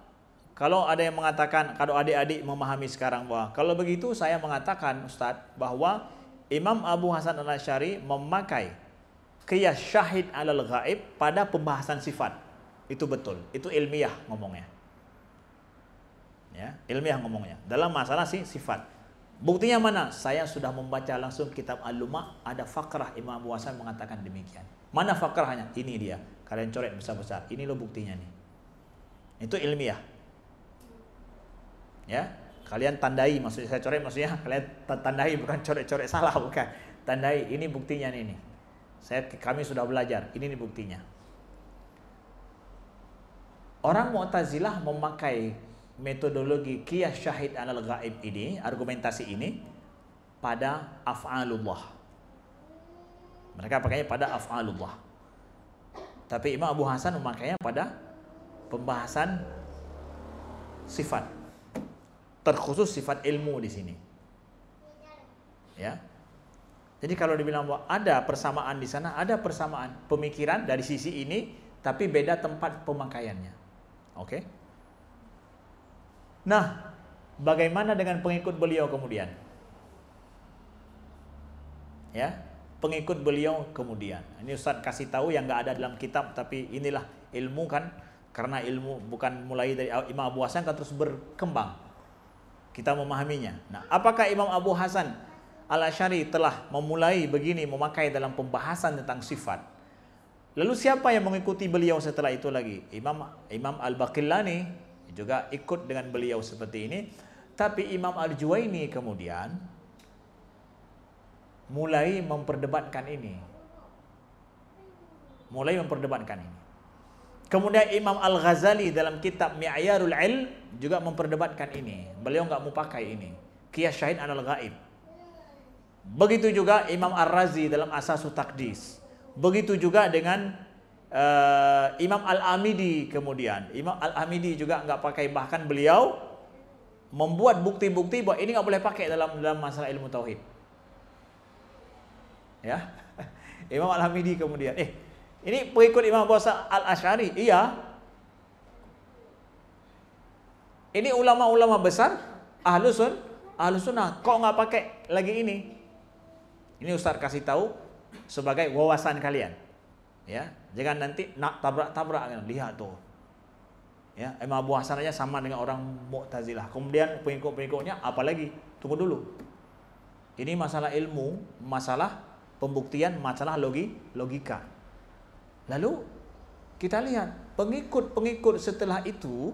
A: kalau ada yang mengatakan, kalau adik-adik memahami sekarang bahwa kalau begitu saya mengatakan, Ustadz, bahwa Imam Abu Hasan Al-Asy'ari memakai qiyas syahid alal gaib pada pembahasan sifat. Itu betul, itu ilmiah ngomongnya. Ya, ilmiah ngomongnya dalam masalah sifat. Buktinya mana? Saya sudah membaca langsung kitab Al-Lumah, ada fakrah Imam Abu Hasan mengatakan demikian. Mana fakrahnya? Ini dia. Kalian coret besar-besar. Ini loh buktinya nih. Itu ilmiah. Ya, kalian tandai, maksudnya saya coret, maksudnya kalian tandai, bukan coret-coret salah, bukan. Tandai, ini buktinya nih. Kami sudah belajar. Ini nih buktinya. Orang Mu'tazilah memakai metodologi qiyas syahid alal gaib ini, argumentasi ini pada af'alullah. Mereka pakainya pada af'alullah. Tapi Imam Abu Hasan memakainya pada pembahasan sifat. Terkhusus sifat ilmu di sini. Ya. Jadi kalau dibilang bahwa ada persamaan di sana, ada persamaan pemikiran dari sisi ini, tapi beda tempat pemakaiannya. Oke? Nah, bagaimana dengan pengikut beliau kemudian? Ya, pengikut beliau kemudian. Ini Ustaz kasih tahu yang nggak ada dalam kitab, tapi inilah ilmu kan, karena ilmu bukan mulai dari Imam Abu Hasan kan terus berkembang. Kita memahaminya. Nah, apakah Imam Abu Hasan Al-Asy'ari telah memulai begini memakai dalam pembahasan tentang sifat? Lalu siapa yang mengikuti beliau setelah itu lagi? Imam Al-Baqillani juga ikut dengan beliau seperti ini. Tapi Imam Al-Juwaini kemudian mulai memperdebatkan ini. Kemudian Imam Al-Ghazali dalam kitab Mi'yarul Ilm juga memperdebatkan ini. Beliau nggak mau pakai ini, qiyas syahid alal gaib. Begitu juga Imam Ar-Razi dalam Asasus Taqdis. Begitu juga dengan Imam Al-Amidi kemudian. Imam Al-Amidi juga nggak pakai, bahkan beliau membuat bukti-bukti bahwa ini nggak boleh pakai dalam masalah ilmu tauhid. Ya, Imam Al-Amidi kemudian, ini pengikut Imam Abu Hasan Al-Asy'ari, iya. Ini ulama-ulama besar Ahlus Sunnah, kok nggak pakai lagi ini? Ini Ustaz kasih tahu sebagai wawasan kalian. Ya, jangan nanti nak tabrak-tabrak, lihat tuh. Ya, Imam Abu Hasan aja sama dengan orang Mu'tazilah. Kemudian pengikut-pengikutnya apalagi? Tunggu dulu. Ini masalah ilmu, masalah pembuktian, masalah logika. Lalu kita lihat pengikut-pengikut setelah itu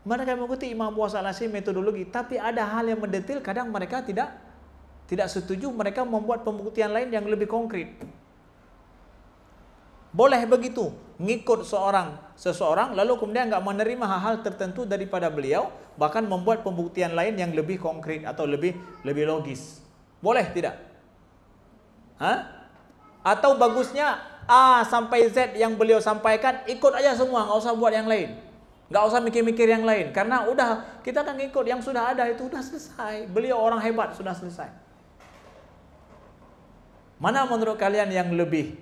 A: mereka mengikuti Imam Abu Hasan Al-Asy'ari metodologi, tapi ada hal yang mendetil, kadang mereka tidak setuju, mereka membuat pembuktian lain yang lebih konkret. Boleh begitu, ngikut seseorang lalu kemudian nggak menerima hal-hal tertentu daripada beliau, bahkan membuat pembuktian lain yang lebih konkret atau lebih logis. Boleh tidak? Atau bagusnya A sampai Z yang beliau sampaikan ikut aja semua, nggak usah buat yang lain, nggak usah mikir-mikir yang lain, karena udah kita kan ngikut yang sudah ada, itu udah selesai. Beliau orang hebat, sudah selesai. Mana menurut kalian yang lebih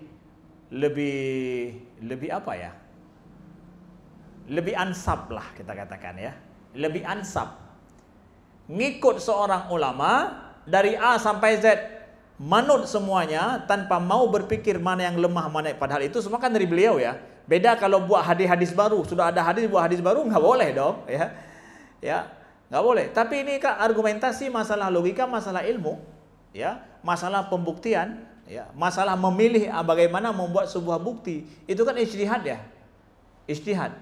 A: apa ya? Lebih ansab lah kita katakan ya. Lebih ansab. Ngikut seorang ulama dari A sampai Z manut semuanya tanpa mau berpikir mana yang lemah mana, padahal itu semua kan dari beliau ya. Beda kalau buat hadis-hadis baru, sudah ada hadis buat hadis baru nggak boleh dong ya nggak boleh. Tapi ini kan argumentasi, masalah logika, masalah ilmu ya, masalah pembuktian ya, masalah memilih bagaimana membuat sebuah bukti, itu kan ijtihad ya, ijtihad.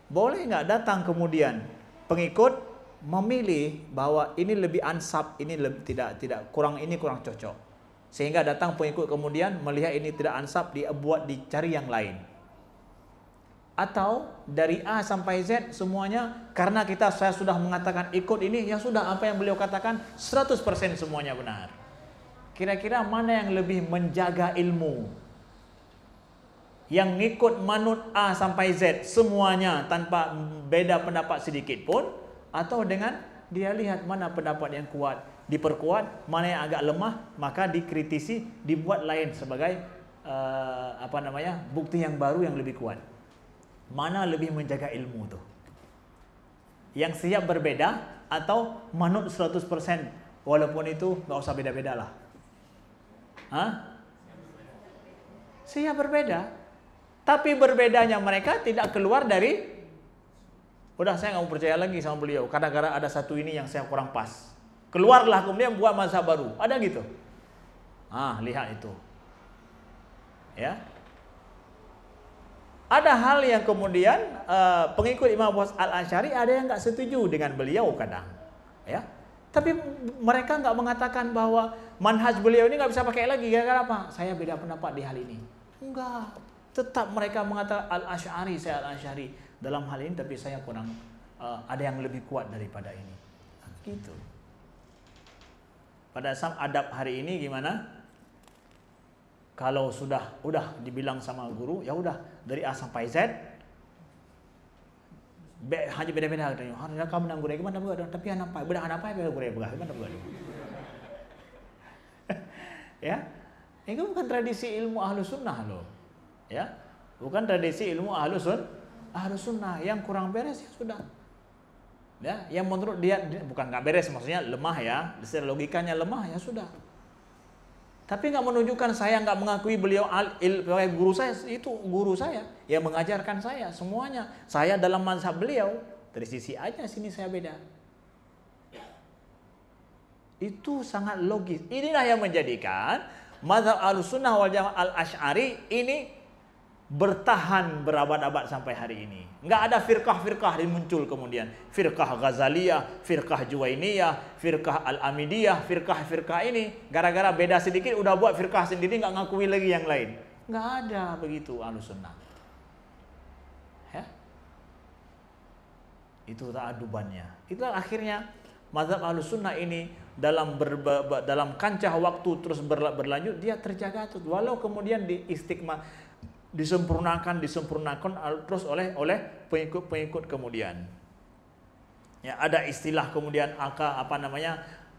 A: Boleh nggak datang kemudian pengikut memilih bahwa ini lebih ansab, ini lebih tidak kurang, ini kurang cocok, sehingga datang pengikut kemudian melihat ini tidak ansab, dia buat dicari yang lain. Atau dari A sampai Z semuanya karena saya sudah mengatakan ikut ini, ya sudah apa yang beliau katakan 100% semuanya benar. Kira-kira mana yang lebih menjaga ilmu? Yang ngikut manut A sampai Z semuanya tanpa beda pendapat sedikit pun, atau dengan dia lihat mana pendapat yang kuat, diperkuat, mana yang agak lemah, maka dikritisi, dibuat lain sebagai bukti yang baru yang lebih kuat. Mana lebih menjaga ilmu tuh? Yang siap berbeda atau manut 100%, walaupun itu nggak usah beda-beda lah. Siap berbeda, tapi berbedanya mereka tidak keluar dari udah saya nggak mau percaya lagi sama beliau karena ada satu ini yang saya kurang pas. Keluarlah kemudian buat mazhab baru. Ada gitu. Lihat itu. Ya. Ada hal yang kemudian pengikut Imam Abu Hasan Al-Asy'ari ada yang nggak setuju dengan beliau kadang, ya. Tapi mereka nggak mengatakan bahwa manhaj beliau ini nggak bisa pakai lagi gara-gara apa? Saya beda pendapat di hal ini. Enggak, tetap mereka mengatakan Al-Asy'ari, saya Al-Asy'ari dalam hal ini, tapi saya kurang ada yang lebih kuat daripada ini. Gitu. Pada saat adab hari ini gimana? Kalau udah dibilang sama guru, ya udah dari A sampai Z hanya beda-beda katanya. Harusnya kamu nang guru gimana buat, tapi apa? Beda apa ya guru gimana buat? Ya, itu bukan tradisi ilmu Ahlus Sunnah loh. Ya, bukan tradisi ilmu Ahlus Sunnah. Yang kurang beres ya sudah. Ya, yang menurut dia bukan nggak beres, maksudnya lemah ya, secara logikanya lemah ya sudah. Tapi nggak menunjukkan saya nggak mengakui beliau sebagai guru saya, itu guru saya yang mengajarkan saya semuanya. Saya dalam mazhab beliau, dari sisi aja sini saya beda. Itu sangat logis. Inilah yang menjadikan mazhab Ahlussunnah wal Jamaah Al-Asy'ari ini bertahan berabad-abad sampai hari ini. Nggak ada firqah-firqah yang muncul kemudian. Firqah Ghazaliyah, firqah Juwainiyah, firqah Al-Amidiyah, firqah-firqah ini gara-gara beda sedikit udah buat firqah sendiri, nggak ngakui lagi yang lain. Nggak ada begitu Ahlussunnah. Ya? Itu ta'adubannya. Itulah akhirnya mazhab Ahlussunnah ini dalam kancah waktu terus berlanjut, dia terjaga terus, walau kemudian disempurnakan terus oleh pengikut kemudian. Ya, ada istilah kemudian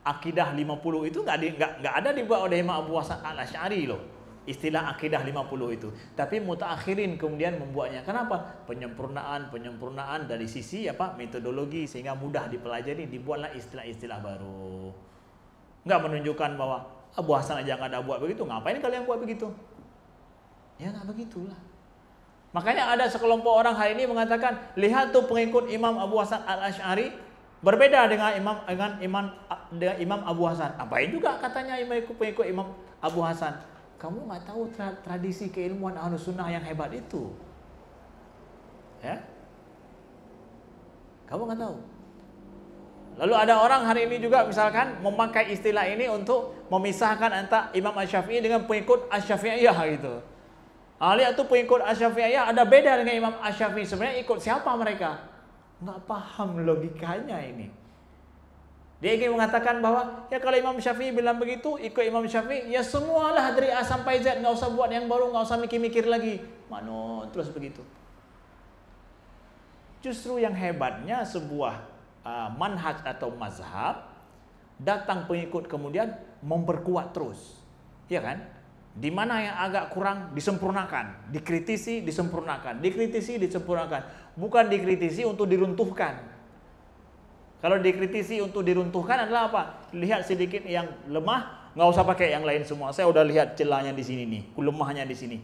A: akidah 50 itu nggak ada dibuat oleh Imam Abu Hasan Al-Asy'ari loh. Istilah akidah 50 itu. Tapi mutaakhirin kemudian membuatnya. Kenapa? Penyempurnaan dari sisi metodologi sehingga mudah dipelajari, dibuatlah istilah-istilah baru. Nggak menunjukkan bahwa Abu Hasan aja nggak ada buat begitu, ngapain kalian buat begitu? Ya nggak begitulah. Makanya ada sekelompok orang hari ini mengatakan, lihat tuh pengikut Imam Abu Hasan Al-Asy'ari berbeda dengan Imam Abu Hasan. Apain juga katanya pengikut Imam Abu Hasan. Kamu nggak tahu tradisi keilmuan Ahlussunnah yang hebat itu, ya? Kamu nggak tahu. Lalu ada orang hari ini juga misalkan memakai istilah ini untuk memisahkan antara Imam Asy-Syafi'i dengan pengikut Asy-Syafi'iyah gitu. Lihat tuh pengikut Asy-Syafi'iyah ada beda dengan Imam Asy-Syafi'i. Sebenarnya ikut siapa mereka? Nggak paham logikanya ini. Dia ingin mengatakan bahwa ya kalau Imam Syafi'i bilang begitu, ikut Imam Syafi'i, ya semualah dari A sampai Z, nggak usah buat yang baru, nggak usah mikir-mikir lagi. Manut terus begitu. Justru yang hebatnya sebuah manhaj atau mazhab, datang pengikut kemudian memperkuat terus, ya kan? Di mana yang agak kurang disempurnakan, dikritisi, disempurnakan, dikritisi, disempurnakan. Bukan dikritisi untuk diruntuhkan. Kalau dikritisi untuk diruntuhkan adalah apa? Lihat sedikit yang lemah, nggak usah pakai yang lain semua. Saya udah lihat celahnya di sini nih, lemahnya di sini.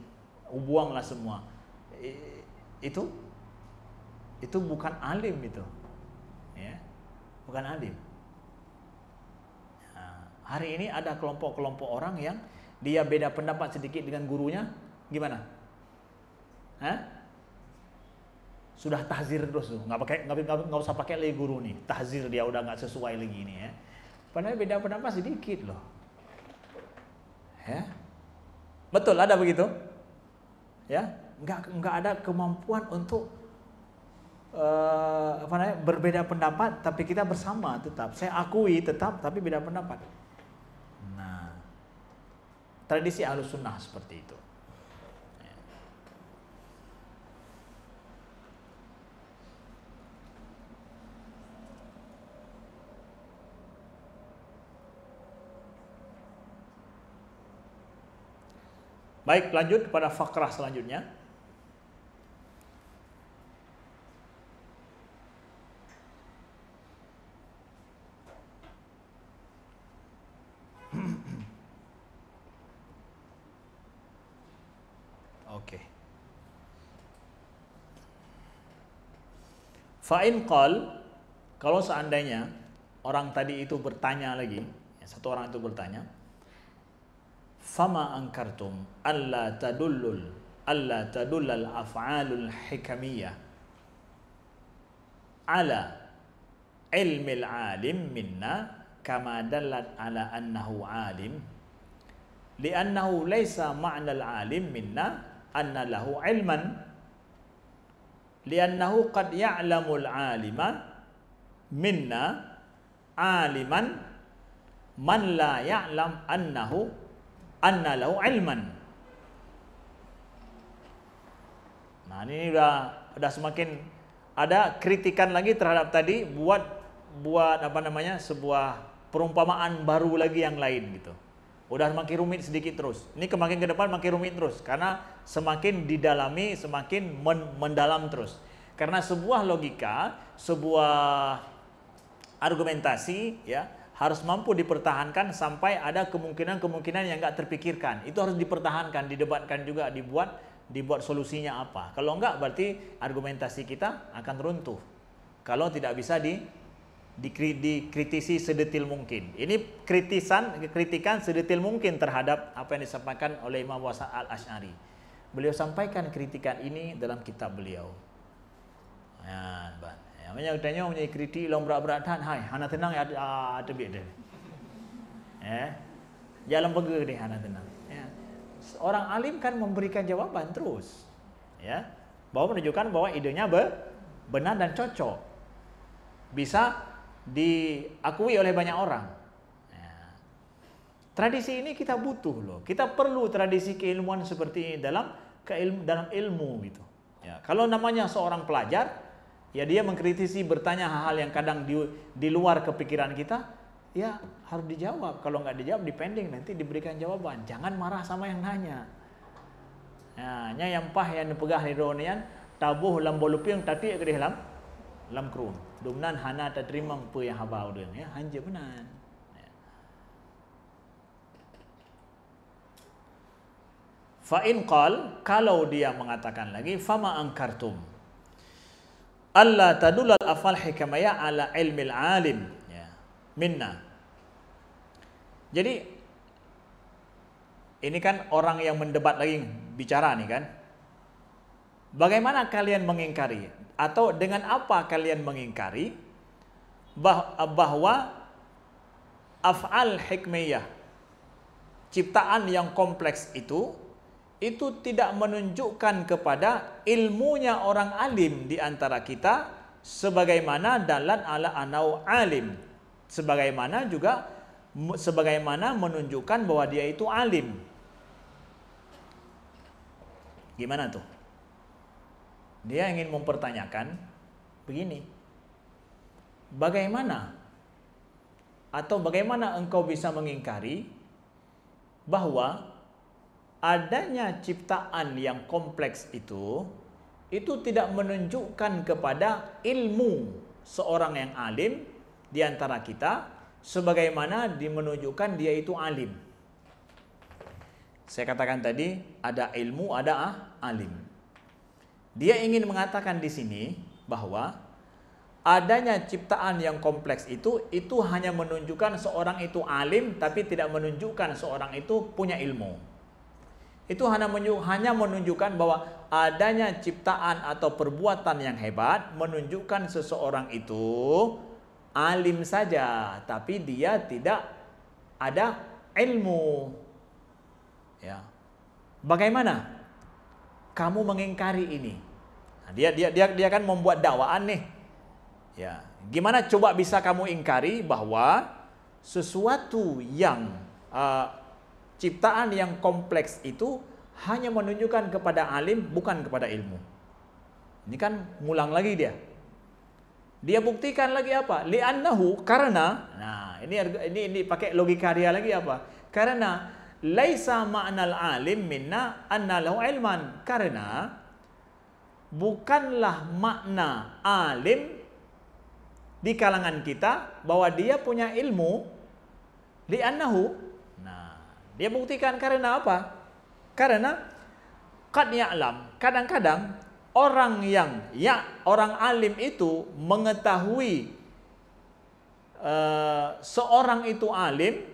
A: Buanglah semua. Itu bukan alim itu. Ya. Bukan alim. Nah, hari ini ada kelompok-kelompok orang yang dia beda pendapat sedikit dengan gurunya, gimana? Hah? Sudah tahzir terus tuh, nggak usah pakai lagi guru nih, tahzir dia udah nggak sesuai lagi nih ya. Padahal beda pendapat sedikit loh, ya betul ada begitu, ya nggak ada kemampuan untuk berbeda pendapat, tapi kita bersama tetap, saya akui tetap, tapi beda pendapat. Nah, tradisi Ahlus Sunnah seperti itu. Baik, lanjut kepada fakrah selanjutnya. Oke. Fa'in qal, kalau seandainya orang tadi itu bertanya lagi, satu orang itu bertanya, fama angkartum alla tadullal af'alul hikamiyah ala ilmil alim minna kama dallat ala annahu alim li'annahu laysa ma'nal alim minna anna lahu ilman li'annahu qad ya'lamul alima minna aliman man la ya'lam anna lahu ilman. Nah, ini udah semakin ada kritikan lagi terhadap tadi, buat apa namanya, sebuah perumpamaan baru lagi yang lain gitu. Udah makin rumit sedikit terus. Ini makin ke depan makin rumit terus karena semakin didalami, semakin mendalam terus. Karena sebuah logika, sebuah argumentasi ya harus mampu dipertahankan sampai ada kemungkinan-kemungkinan yang nggak terpikirkan. Itu harus dipertahankan, didebatkan juga, dibuat solusinya apa. Kalau enggak berarti argumentasi kita akan runtuh. Kalau tidak bisa dikritisi sedetil mungkin. Ini kritikan sedetil mungkin terhadap apa yang disampaikan oleh Imam Hasan Al-Asy'ari. Beliau sampaikan kritikan ini dalam kitab beliau. Ya, namanya tanya punya kritik long berat-berat tan, hai hana tenang ya tebik dia. Jalan pergi dia hana tenang. Ya. Orang alim kan memberikan jawaban terus. Ya. Bahwa menunjukkan bahwa idenya benar dan cocok. Bisa diakui oleh banyak orang. Ya. Tradisi ini kita butuh loh. Kita perlu tradisi keilmuan seperti ini dalam ilmu gitu. Ya, kalau namanya seorang pelajar, ya dia mengkritisi, bertanya hal-hal yang kadang di luar kepikiran kita, ya harus dijawab. Kalau nggak dijawab, dipending, nanti diberikan jawaban. Jangan marah sama yang nanya. Nah, yang pah yang dipegah di ronian, tabuh lam bolupiang tapi ke lam krum. Dumnan hana terima apa yang habau dia, ya hanja benar. Ya. Fa in qal, kalau dia mengatakan lagi, fama angkartum Allah tadulal afal hikamaya ala ilmil alim ya, minna. Jadi ini kan orang yang mendebat lagi bicara nih kan. Bagaimana kalian mengingkari atau dengan apa kalian mengingkari bahwa af'al hikmiyah, ciptaan yang kompleks itu tidak menunjukkan kepada ilmunya orang alim di antara kita, sebagaimana dalan ala anau alim, sebagaimana menunjukkan bahwa dia itu alim. Gimana tuh? Dia ingin mempertanyakan begini, bagaimana engkau bisa mengingkari bahwa adanya ciptaan yang kompleks itu tidak menunjukkan kepada ilmu seorang yang alim di antara kita sebagaimana menunjukkan dia itu alim. Saya katakan tadi ada ilmu, ada alim. Dia ingin mengatakan di sini bahwa adanya ciptaan yang kompleks itu hanya menunjukkan seorang itu alim, tapi tidak menunjukkan seorang itu punya ilmu. Itu hanya menunjukkan bahwa adanya ciptaan atau perbuatan yang hebat menunjukkan seseorang itu alim saja, tapi dia tidak ada ilmu. Ya. Bagaimana kamu mengingkari ini? Nah, dia kan membuat dakwaan nih. Ya, gimana coba bisa kamu ingkari bahwa sesuatu yang ciptaan yang kompleks itu hanya menunjukkan kepada alim, bukan kepada ilmu. Ini kan ngulang lagi dia. Dia buktikan lagi apa? Li'annahu, karena, nah ini pakai logika dia lagi apa? Karena laisa ma'nal alim minna anna lahu ilman. Karena bukanlah makna alim di kalangan kita bahwa dia punya ilmu. Li'annahu, nah dia buktikan karena apa? Karena qad ya'lam, kadang-kadang orang orang alim itu mengetahui seorang itu alim,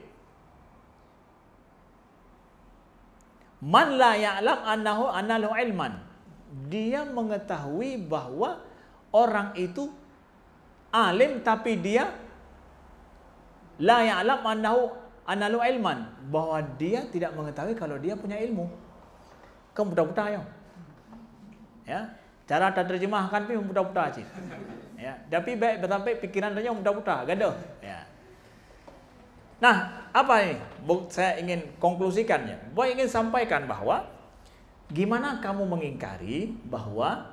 A: man la ya'lam annahu ilman. Dia mengetahui bahwa orang itu alim tapi dia la ya'lam annahu ilman, bahwa dia tidak mengetahui kalau dia punya ilmu. Kamu buta-buta ya. Ya, cara terjemahkan pun buta-buta aja. Ya, tapi baik sampai pikiran saja buta-buta, gaduh. Ya. Nah, apa ini? Saya ingin konklusikannya. Saya ingin sampaikan bahwa gimana kamu mengingkari bahwa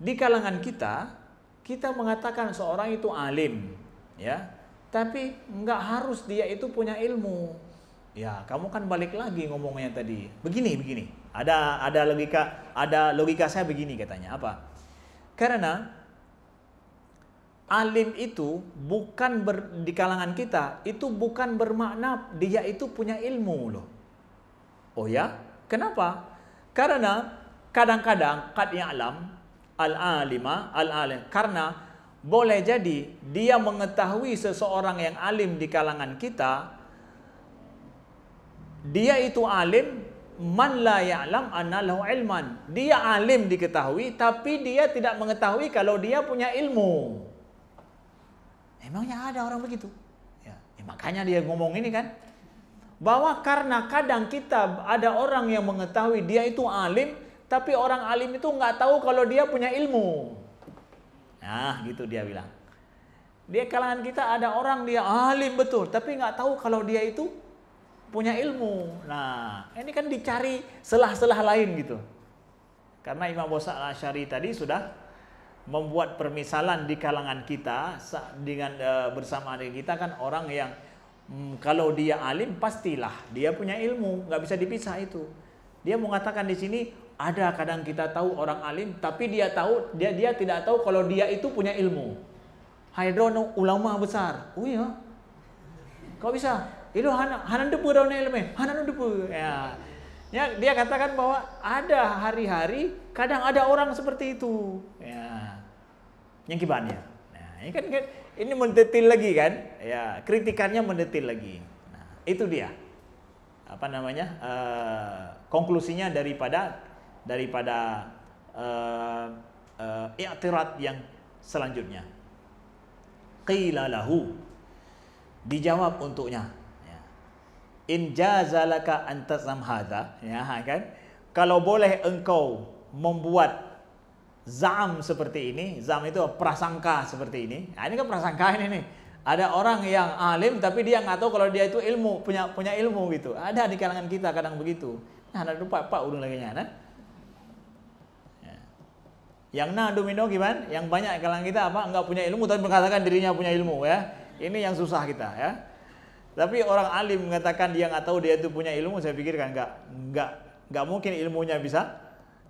A: di kalangan kita mengatakan seorang itu alim, ya, tapi nggak harus dia itu punya ilmu. Ya, kamu kan balik lagi ngomongnya tadi. Begini. Ada logika saya begini katanya. Apa? Karena alim itu bukan di kalangan kita itu bukan bermakna dia itu punya ilmu loh. Oh ya? Kenapa? Karena kadang-kadang qad ya'lam al-alima al-alim, karena boleh jadi dia mengetahui seseorang yang alim di kalangan kita, dia itu alim, man la ya'lam anna lahu ilman. Dia alim diketahui, tapi dia tidak mengetahui kalau dia punya ilmu. Emangnya ada orang begitu? Ya, makanya dia ngomong ini kan, bahwa karena kadang kita ada orang yang mengetahui dia itu alim, tapi orang alim itu nggak tahu kalau dia punya ilmu. Nah, gitu dia bilang. Di kalangan kita ada orang dia alim betul, tapi nggak tahu kalau dia itu punya ilmu. Nah, ini kan dicari selah-selah lain gitu. Karena Imam Abu Musa al-Asy'ari tadi sudah membuat permisalan di kalangan kita dengan bersama dengan kita kan orang yang kalau dia alim pastilah dia punya ilmu, nggak bisa dipisah itu. Dia mengatakan di sini ada kadang kita tahu orang alim tapi dia tidak tahu kalau dia itu punya ilmu. Haidrono ulama besar. Oh iya. Kau bisa? Itu hanan depu daun ilmu, hanan depu. Ya. Ya, dia katakan bahwa ada hari-hari kadang ada orang seperti itu. Ya. Yang kibannya. Nah, ini kan ini mendetil lagi kan? Ya, kritikannya mendetil lagi. Nah, itu dia. Apa namanya? Konklusinya daripada i'tirad yang selanjutnya. Qila lahu, dijawab untuknya. In jazalaka an tazam hadza, ya kan, kalau boleh engkau membuat zam seperti ini, zam itu prasangka seperti ini. Nah, ini kan prasangka ini nih. Ada orang yang alim tapi dia nggak tahu kalau dia itu ilmu, punya ilmu gitu. Ada di kalangan kita kadang begitu. Nah, ada pak udung lagi nya, nah. Ya. Yang domino gimana? Yang banyak kalangan kita apa? Enggak punya ilmu tapi mengatakan dirinya punya ilmu, ya. Ini yang susah kita, ya. Tapi orang alim mengatakan dia nggak tahu dia itu punya ilmu, saya pikir kan nggak mungkin ilmunya bisa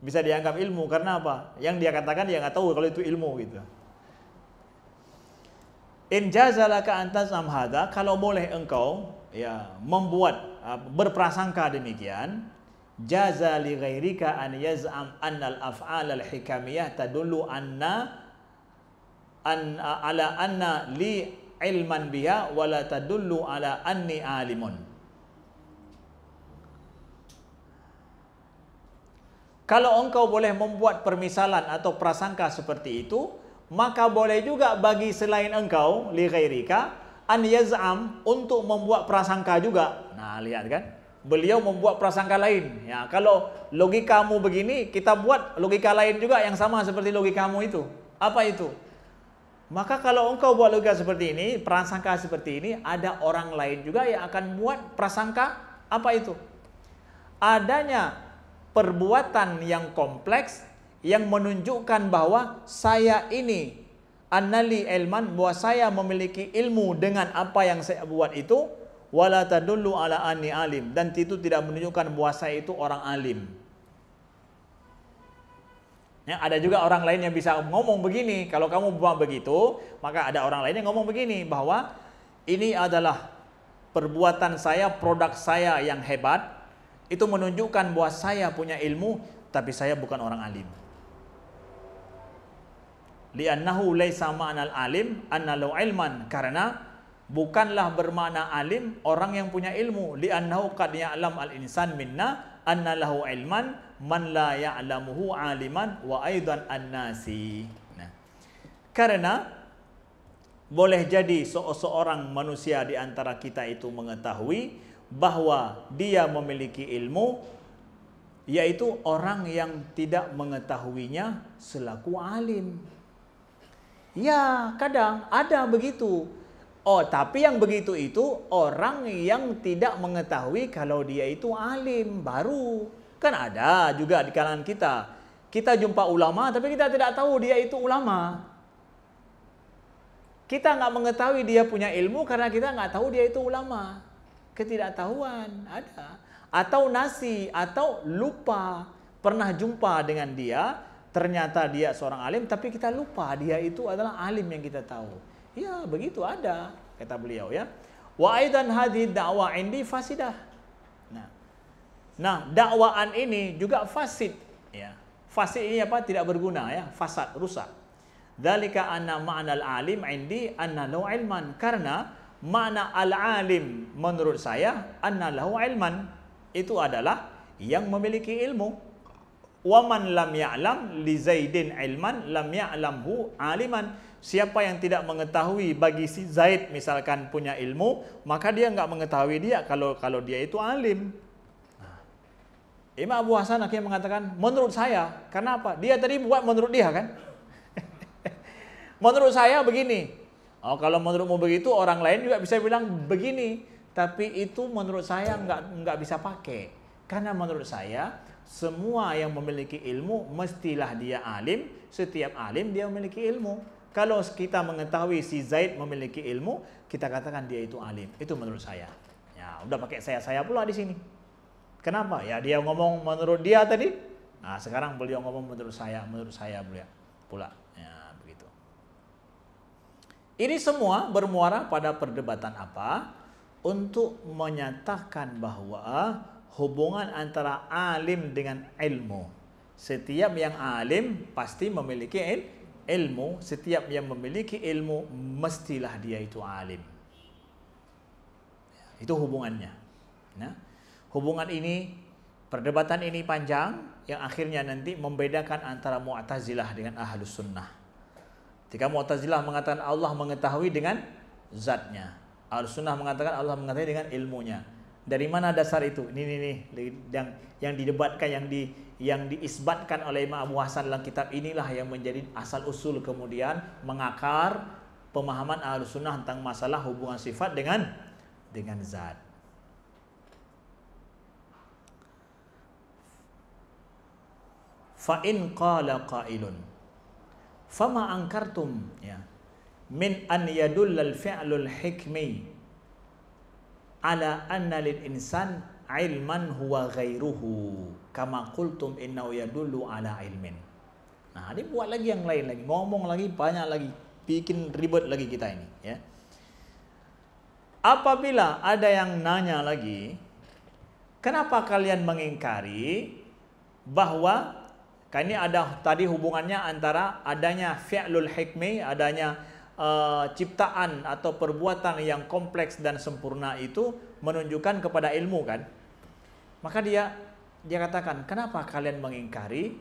A: dianggap ilmu. Karena apa? Yang dia katakan dia nggak tahu kalau itu ilmu gitu. In jazalaka antazam hadza, kalau boleh engkau ya membuat berprasangka demikian, jaza li ghairika an yaz'am anna al-af'al al-hikamiyah tadullu ala anna li ilman biha wa la tadullu ala anni alimun. Kalau engkau boleh membuat permisalan atau prasangka seperti itu, maka boleh juga bagi selain engkau, li ghairika, an yaz'am, untuk membuat prasangka juga. Nah, lihat kan? Beliau membuat prasangka lain. Ya, kalau logikamu begini, kita buat logika lain juga yang sama seperti logikamu itu. Apa itu? Maka kalau engkau buat logika seperti ini, prasangka seperti ini, ada orang lain juga yang akan buat prasangka. Apa itu? Adanya perbuatan yang kompleks yang menunjukkan bahwa saya ini annali ilman, bahwa saya memiliki ilmu dengan apa yang saya buat itu, wala tadullu ala anni alim, dan itu tidak menunjukkan bahwa saya itu orang alim. Ya, ada juga orang lain yang bisa ngomong begini, kalau kamu buat begitu, maka ada orang lain yang ngomong begini, bahwa ini adalah perbuatan saya, produk saya yang hebat, itu menunjukkan bahwa saya punya ilmu, tapi saya bukan orang alim. Li'annahu laisa ma'nal alim annalu ilman, karena bukanlah bermakna alim orang yang punya ilmu. Li'annahu qad ya'lam al-insan minna anna lahu ilman man la ya'lamuhu aliman wa aidan an-nasi. Nah, karena boleh jadi seorang manusia di antara kita itu mengetahui bahwa dia memiliki ilmu, yaitu orang yang tidak mengetahuinya selaku alim. Ya, kadang ada begitu. Oh, tapi yang begitu itu orang yang tidak mengetahui kalau dia itu alim baru. Kan ada juga di kalangan kita. Kita jumpa ulama tapi kita tidak tahu dia itu ulama. Kita nggak mengetahui dia punya ilmu karena kita nggak tahu dia itu ulama. Ketidaktahuan ada. Atau nasi, atau lupa. Pernah jumpa dengan dia, ternyata dia seorang alim, tapi kita lupa dia itu adalah alim yang kita tahu. Ya, begitu ada, kata beliau ya. Wa aidan hadhihi da'wa indi fasidah. Nah, dakwaan ini juga fasid ya. Fasid ini apa? Tidak berguna ya, fasad, rusak. Dzalika anna ma'nal alim indi anna lahu ilman, karena makna al-alim menurut saya anna lahu ilman, itu adalah yang memiliki ilmu. Wa man lam ya'lam li Zaidin ilman lam ya'lamhu aliman. Siapa yang tidak mengetahui bagi si Zaid misalkan punya ilmu, maka dia enggak mengetahui dia kalau dia itu alim. Imam Abu Hasan akhirnya mengatakan menurut saya. Kenapa? Dia tadi buat menurut dia kan? Menurut saya begini. Oh, kalau menurutmu begitu, orang lain juga bisa bilang begini. Tapi itu menurut saya nggak bisa pakai. Karena menurut saya, semua yang memiliki ilmu, mestilah dia alim. Setiap alim dia memiliki ilmu. Kalau kita mengetahui si Zaid memiliki ilmu, kita katakan dia itu alim. Itu menurut saya. Ya, udah pakai saya pula di sini. Kenapa? Ya, dia ngomong menurut dia tadi. Nah, sekarang beliau ngomong menurut saya beliau pula. Ya, begitu. Ini semua bermuara pada perdebatan apa? Untuk menyatakan bahwa hubungan antara alim dengan ilmu. Setiap yang alim pasti memiliki ilmu. Setiap yang memiliki ilmu mestilah dia itu alim. Itu hubungannya. Nah, hubungan ini, perdebatan ini panjang, yang akhirnya nanti membedakan antara Mu'tazilah dengan Ahlus Sunnah. Ketika Mu'tazilah mengatakan Allah mengetahui dengan zatnya, Ahlus Sunnah mengatakan Allah mengetahui dengan ilmunya. Dari mana dasar itu? Ini yang didebatkan, yang diisbatkan oleh Imam Abu Hasan dalam kitab inilah yang menjadi asal usul kemudian mengakar pemahaman Ahlus Sunnah tentang masalah hubungan sifat dengan zat. Fa in qala qailun fama angkartum ya min an yadullal fi'lul hikmi ala anna lil insan ilman huwa ghairuhu kama qultum innahu yadullu ala ilmin. Nah, ini buat lagi yang lain lagi, ngomong lagi banyak lagi. bikin ribet lagi kita ini, ya. Apabila ada yang nanya lagi, kenapa kalian mengingkari bahwa kan ini ada tadi hubungannya antara adanya fi'lul hikmi, adanya ciptaan atau perbuatan yang kompleks dan sempurna itu menunjukkan kepada ilmu kan? Maka dia katakan, kenapa kalian mengingkari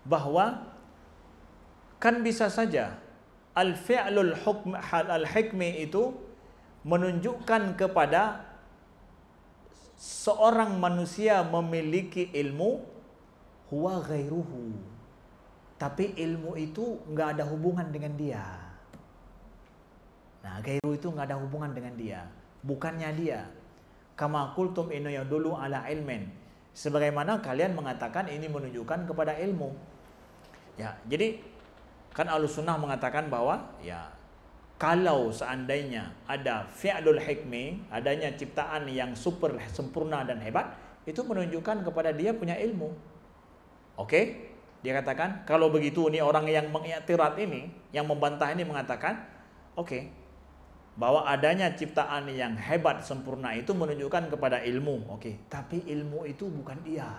A: bahwa kan bisa saja al-fi'lul al-hikmi itu menunjukkan kepada seorang manusia memiliki ilmu huwa ghairuhu, tapi ilmu itu nggak ada hubungan dengan dia. Nah, ghairu itu nggak ada hubungan dengan dia, bukannya dia. Kama qultum inna yadullu ala ilmin, sebagaimana kalian mengatakan ini menunjukkan kepada ilmu. Ya, jadi kan Ahlussunnah mengatakan bahwa ya kalau seandainya ada fi'lul hikmi, adanya ciptaan yang super sempurna dan hebat, itu menunjukkan kepada dia punya ilmu. Oke? Dia katakan, kalau begitu ini orang yang mengiktirat ini, yang membantah ini mengatakan, oke, bahwa adanya ciptaan yang hebat sempurna itu menunjukkan kepada ilmu. Oke, tapi ilmu itu bukan dia.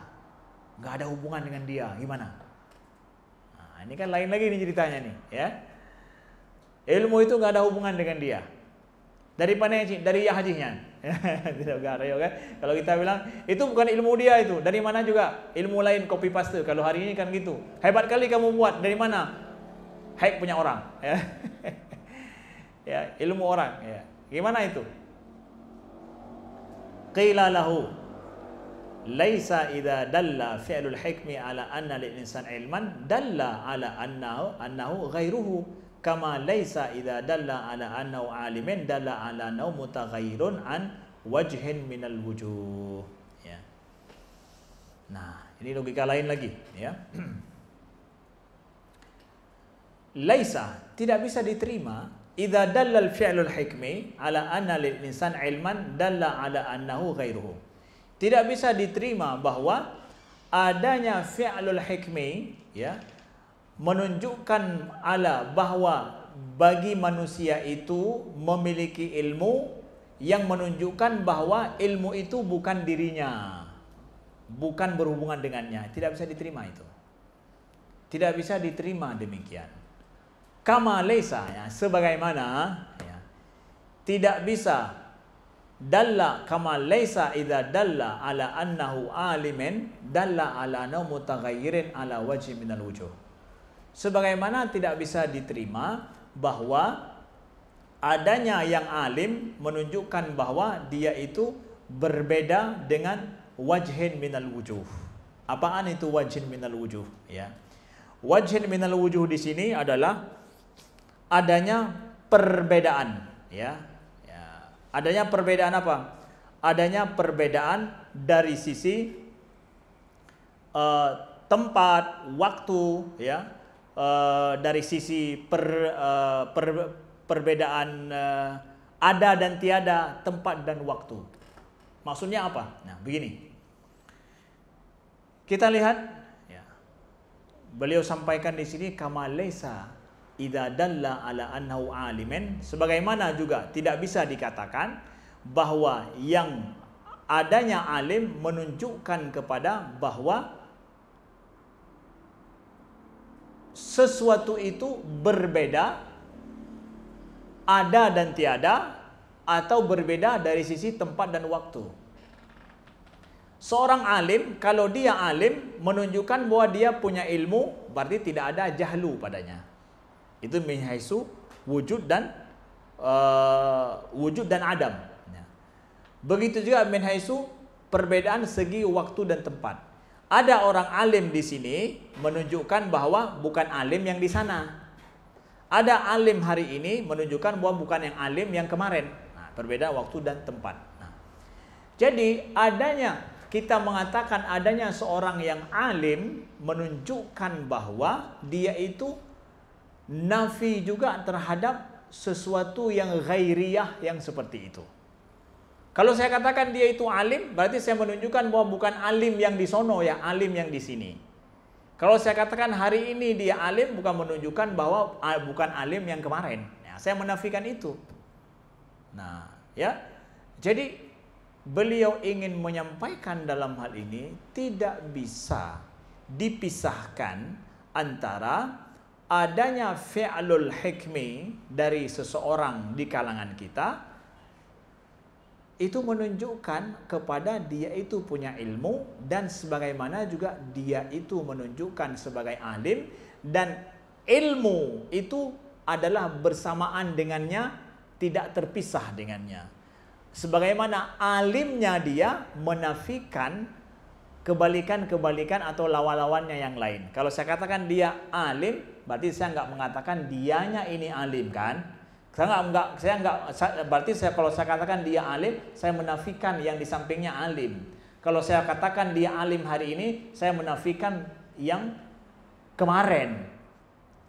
A: Nggak ada hubungan dengan dia. Gimana? Nah, ini kan lain lagi nih ceritanya nih, ya. Ilmu itu nggak ada hubungan dengan dia. Dari mana sih? Dari hajinya. Tidak ada ya kan? Kalau kita bilang itu bukan ilmu dia itu. Dari mana juga? Ilmu lain copy paste. Kalau hari ini kan gitu. Hebat kali kamu buat. Dari mana? Hack punya orang. Ya. Ya, ilmu orang. Ya. Gimana itu? Qila lahu laisa idza dalla fi'lul hikmi ala anna lil insan ilman dalla ala annahu ghairuhu. Kama laisa idza dalla ala annahu alimin dalla ala annahu mutaghayyirun an wajhin minal wujuh, ya. Nah, ini logika lain lagi, ya. Laisa tidak bisa diterima idza dalla al-fi'lul hikmi ala anna lil insan ilman dalla ala annahu ghairuhu. Tidak bisa diterima bahwa adanya fi'lul hikmi, ya, menunjukkan bahwa bagi manusia itu memiliki ilmu yang menunjukkan bahwa ilmu itu bukan dirinya, bukan berhubungan dengannya. Tidak bisa diterima itu. Tidak bisa diterima demikian. Kama laisa, ya, sebagaimana, ya, tidak bisa dalla kama laisa idza dalla ala annahu alimin dalla ala annahu mutaghayyirin ala wajhi minal wujuh. Sebagaimana tidak bisa diterima bahwa adanya yang alim menunjukkan bahwa dia itu berbeda dengan wajhin minal wujuh. Apaan itu wajhin minal wujuh, ya? Wajhin minal wujuh di sini adalah adanya perbedaan, ya. Adanya perbedaan apa? Adanya perbedaan dari sisi tempat, waktu, ya. Dari sisi perbedaan ada dan tiada, tempat dan waktu. Maksudnya apa? Nah, begini. Kita lihat, ya. Beliau sampaikan di sini kama laisa idza dalla ala annahu alimin, sebagaimana juga tidak bisa dikatakan bahwa yang adanya alim menunjukkan kepada bahwa sesuatu itu berbeda, ada dan tiada, atau berbeda dari sisi tempat dan waktu. Seorang alim, kalau dia alim, menunjukkan bahwa dia punya ilmu, berarti tidak ada jahlu padanya. Itu min haitsu wujud dan adam. Begitu juga min haitsu perbedaan segi waktu dan tempat. Ada orang alim di sini menunjukkan bahwa bukan alim yang di sana. Ada alim hari ini menunjukkan bahwa bukan yang alim yang kemarin. Nah, berbeda waktu dan tempat. Nah, jadi kita mengatakan adanya seorang yang alim menunjukkan bahwa dia itu nafi juga terhadap sesuatu yang ghairiyah yang seperti itu. Kalau saya katakan dia itu alim, berarti saya menunjukkan bahwa bukan alim yang di sono, ya, alim yang di sini. Kalau saya katakan hari ini dia alim, bukan menunjukkan bahwa bukan alim yang kemarin. Ya, saya menafikan itu. Nah, ya. Jadi beliau ingin menyampaikan dalam hal ini tidak bisa dipisahkan antara adanya fi'lul hikmi dari seseorang di kalangan kita, itu menunjukkan kepada dia itu punya ilmu, dan sebagaimana juga dia itu menunjukkan sebagai alim, dan ilmu itu adalah bersamaan dengannya, tidak terpisah dengannya. Sebagaimana alimnya dia menafikan kebalikan-kebalikan atau lawan-lawannya yang lain. Kalau saya katakan dia alim, berarti saya nggak mengatakan dianya ini alim, kan? Berarti kalau saya katakan dia alim, saya menafikan yang di sampingnya alim. Kalau saya katakan dia alim hari ini, saya menafikan yang kemarin.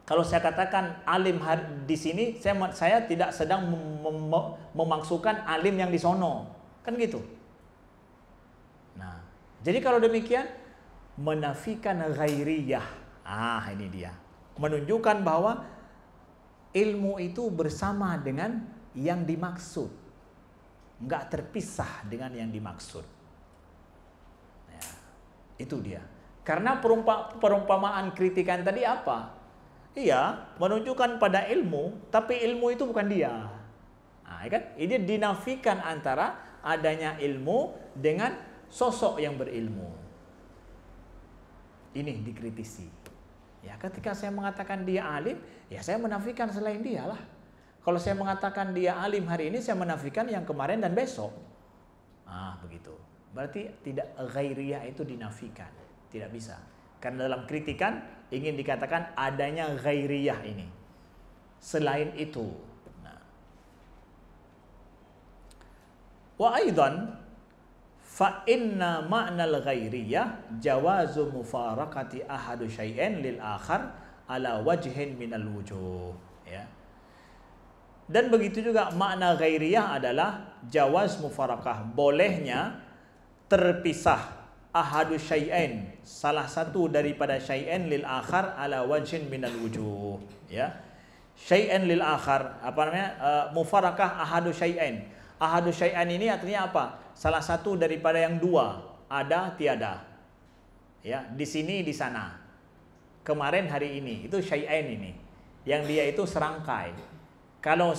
A: Kalau saya katakan alim di sini, saya tidak sedang memasukkan alim yang di sono, kan gitu. Nah, jadi kalau demikian menafikan ghairiyah. Ini dia. Menunjukkan bahwa ilmu itu bersama dengan yang dimaksud, nggak terpisah dengan yang dimaksud. Ya, itu dia. Karena perumpamaan kritikan tadi apa? Iya, menunjukkan pada ilmu, tapi ilmu itu bukan dia. Nah, kan? Ini dinafikan antara adanya ilmu dengan sosok yang berilmu. Ini dikritisi. Ya, ketika saya mengatakan dia alim, ya saya menafikan selain dia lah. Kalau saya mengatakan dia alim hari ini, saya menafikan yang kemarin dan besok. Begitu. Berarti tidak ghairiyah itu dinafikan. Tidak bisa. Karena dalam kritikan ingin dikatakan adanya ghairiyah ini. Selain itu. Nah. Wa aidan fa inna ma'nal ghairiyah jawazu mufarakati ahadu syai'in lil akhar ala wajhin minal wujuh, ya. Dan begitu juga makna ghairiyah adalah jawaz mufarakah, bolehnya terpisah ahadu syai'in, salah satu daripada syai'in lil akhar ala wajhin minal wujuh, ya. Syai'in lil akhar, apa namanya? Mufarakah ahadu syai'in. Ahadu syai'an ini artinya apa? Salah satu daripada yang dua, ada tiada. Ya, di sini di sana. Kemarin hari ini, itu syai'ain ini. Yang dia itu serangkai. Kalau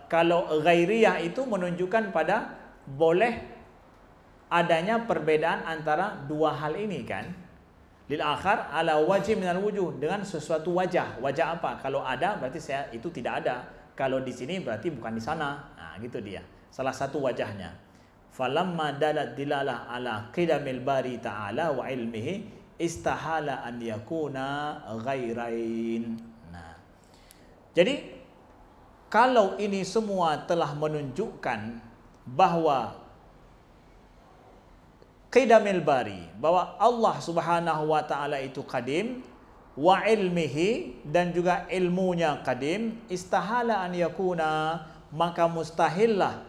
A: kalau ghairiyah itu menunjukkan pada boleh adanya perbedaan antara dua hal ini, kan? Lil akhar ala wajh minal wujuh, dengan sesuatu wajah. Wajah apa? Kalau ada berarti saya itu tidak ada. Kalau di sini berarti bukan di sana. Gitu dia. Salah satu wajahnya. Falamma dalat dilalah ala qidamil bari ta'ala wa ilmihi istahala an yakuna ghairain. Nah. Jadi kalau ini semua telah menunjukkan bahwa qidamil bari, bahwa Allah Subhanahu wa taala itu qadim, wa ilmihi, dan juga ilmunya qadim, istahala an yakuna, maka mustahillah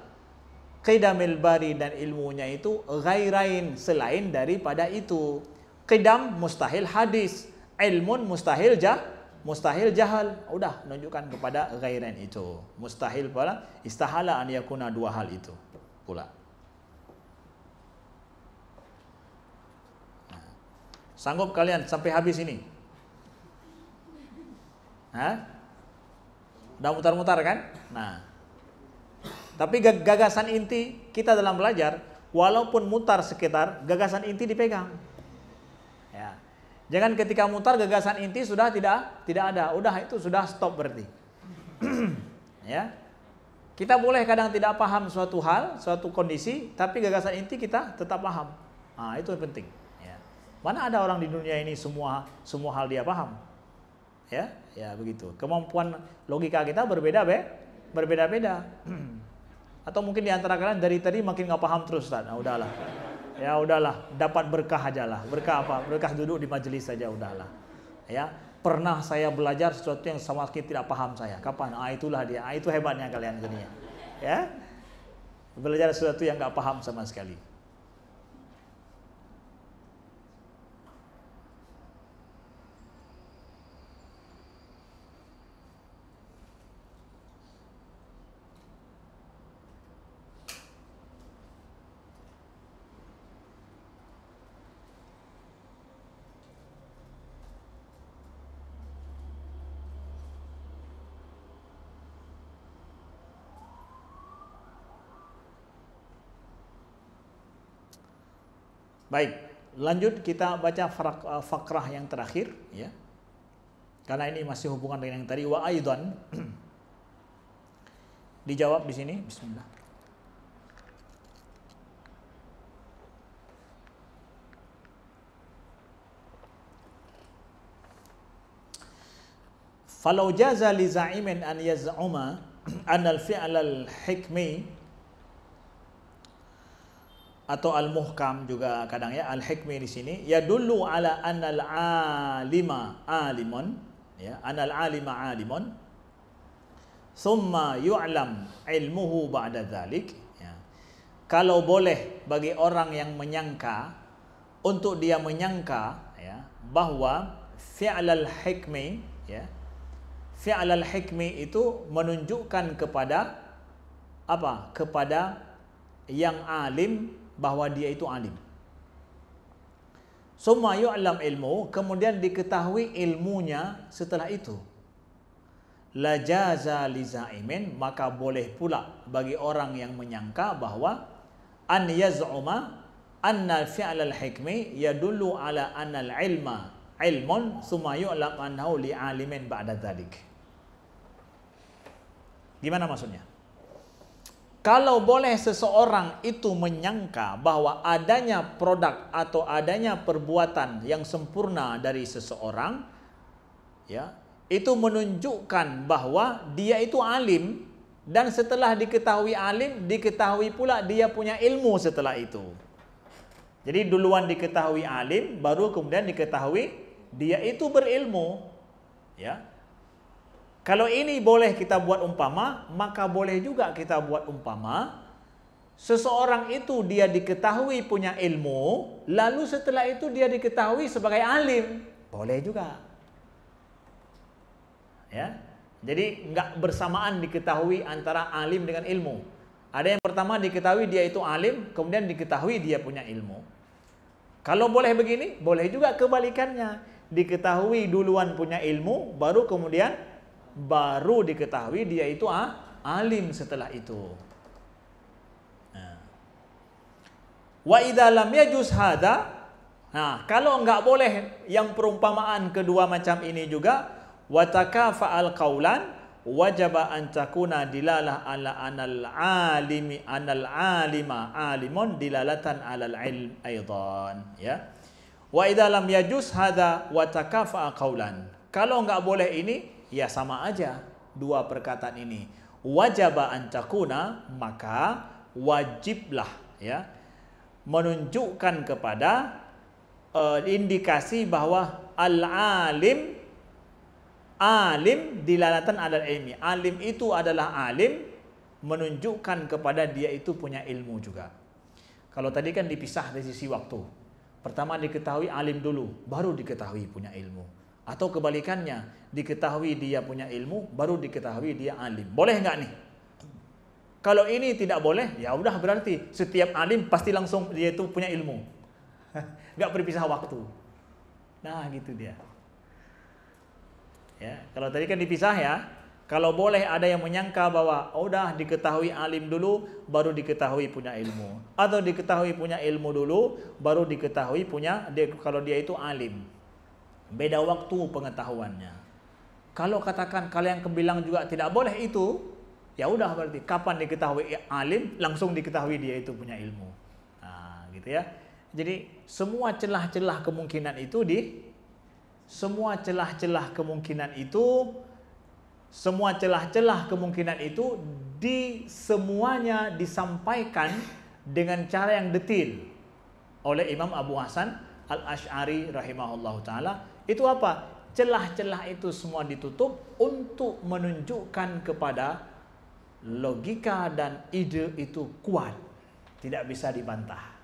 A: qidamil bari dan ilmunya itu ghairain, selain daripada itu. Qidam mustahil hadis, ilmun mustahil jahal. Udah menunjukkan kepada ghairain itu. Mustahil pula, istahala an yakuna, dua hal itu pula. Sanggup kalian sampai habis ini? Udah mutar-mutar kan? Nah, tapi gagasan inti kita dalam belajar, walaupun mutar sekitar, gagasan inti dipegang. Ya. Jangan ketika mutar gagasan inti sudah tidak ada. Udah, itu sudah stop berarti. Ya. Kita boleh kadang tidak paham suatu hal, suatu kondisi, tapi gagasan inti kita tetap paham. Itu yang penting. Ya. Mana ada orang di dunia ini semua hal dia paham? Ya begitu. Kemampuan logika kita berbeda-beda. Atau mungkin di antara kalian dari tadi makin nggak paham terus, Ustaz. Udahlah. Ya udahlah, dapat berkah aja lah. Berkah apa? Berkah duduk di majelis saja, udahlah. Ya, pernah saya belajar sesuatu yang sama sekali tidak paham saya. Kapan? Itulah dia. Itu hebatnya kalian dunia. Ya. Belajar sesuatu yang nggak paham sama sekali. Baik, lanjut kita baca fakrah yang terakhir ya. Karena ini masih hubungan dengan yang tadi. Wa aidan dijawab di sini. Bismillah. Falau jaza li za'imin an yaz'uma an al-fi'l al-hikmi atau al-muhkam juga kadang ya, al-hikmi di sini yadullu ala anna al-alima alimun ya, anna al-alima alimun thumma yu'lam ilmuhu ba'da dzalik ya. Kalau boleh bagi orang yang menyangka untuk dia menyangka ya bahwa fi'l al-hikmi ya, fi'l al-hikmi itu menunjukkan kepada apa? Kepada yang alim bahwa dia itu alim. Summa yu'lam ilmu, kemudian diketahui ilmunya setelah itu. La jaza li za'imin, maka boleh pula bagi orang yang menyangka bahwa an yaz'uma anna fi'l al-hikmi yadullu ala anna al-ilma ilmun summa yu'lam annahu li alimin ba'da dzalik. Gimana maksudnya? Kalau boleh seseorang itu menyangka bahwa adanya produk atau adanya perbuatan yang sempurna dari seseorang, ya, itu menunjukkan bahwa dia itu alim, dan setelah diketahui alim, diketahui pula dia punya ilmu setelah itu. Jadi duluan diketahui alim, baru kemudian diketahui dia itu berilmu, ya. Kalau ini boleh kita buat umpama, maka boleh juga kita buat umpama seseorang itu dia diketahui punya ilmu, lalu setelah itu dia diketahui sebagai alim, boleh juga. Ya. Jadi enggak bersamaan diketahui antara alim dengan ilmu. Ada yang pertama diketahui dia itu alim, kemudian diketahui dia punya ilmu. Kalau boleh begini, boleh juga kebalikannya. Diketahui duluan punya ilmu, baru kemudian diketahui dia itu alim setelah itu. Wa idza lam yajuz hada, nah kalau enggak boleh yang perumpamaan kedua macam ini juga, wa takafa'al qaulan wajaba an takuna dilalah ala anal alimi anal alima alimun dilalatan alal ilm aidan ya. Wa idza lam yajuz hada wa takafa'a qaulan, kalau enggak boleh ini ya sama aja dua perkataan ini. Wajaba an takuna, maka wajiblah ya menunjukkan kepada indikasi bahwa al-alim alim dilalatan alal ilmi. Alim itu adalah alim, menunjukkan kepada dia itu punya ilmu juga. Kalau tadi kan dipisah dari sisi waktu. Pertama diketahui alim dulu, baru diketahui punya ilmu. Atau kebalikannya, diketahui dia punya ilmu, baru diketahui dia alim. Boleh nggak nih? Kalau ini tidak boleh, ya udah berarti setiap alim pasti langsung dia itu punya ilmu. Nggak berpisah waktu. Nah gitu dia. Ya, kalau tadi kan dipisah ya. Kalau boleh ada yang menyangka bahwa udah diketahui alim dulu, baru diketahui punya ilmu. Atau diketahui punya ilmu dulu, baru diketahui kalau dia itu alim. Beda waktu pengetahuannya. Kalau katakan kalian kebilang juga tidak boleh itu, ya udah berarti kapan diketahui alim, langsung diketahui dia itu punya ilmu. Nah, gitu ya. Jadi semua celah-celah kemungkinan itu semuanya disampaikan dengan cara yang detail oleh Imam Abu Hasan Al-Asy'ari rahimahullahu taala. Itu apa? Celah-celah itu semua ditutup untuk menunjukkan kepada logika dan ide itu kuat, tidak bisa dibantah.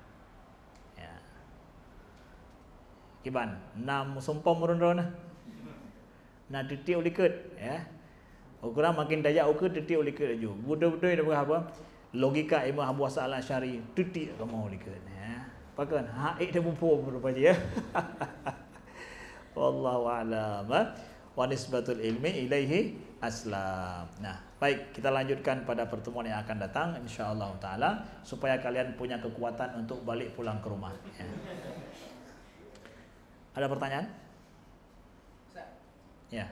A: Ya. Kiban, nam sumpah murun-run. Nah detik uliket, ya. Ukuran makin daya ukur detik uliket aja. Budak-budak dia berapa? Logika Imam Abu Hasan Al-Asy'ari detik kamu uliket, ya. Pakai haik dia mumpul berapa je ya. Wallahu a'lam. wa nisbatul ilmi ilaihi aslam. Nah, baik, kita lanjutkan pada pertemuan yang akan datang insyaallah taala supaya kalian punya kekuatan untuk balik pulang ke rumah ya. Ada pertanyaan? Ya.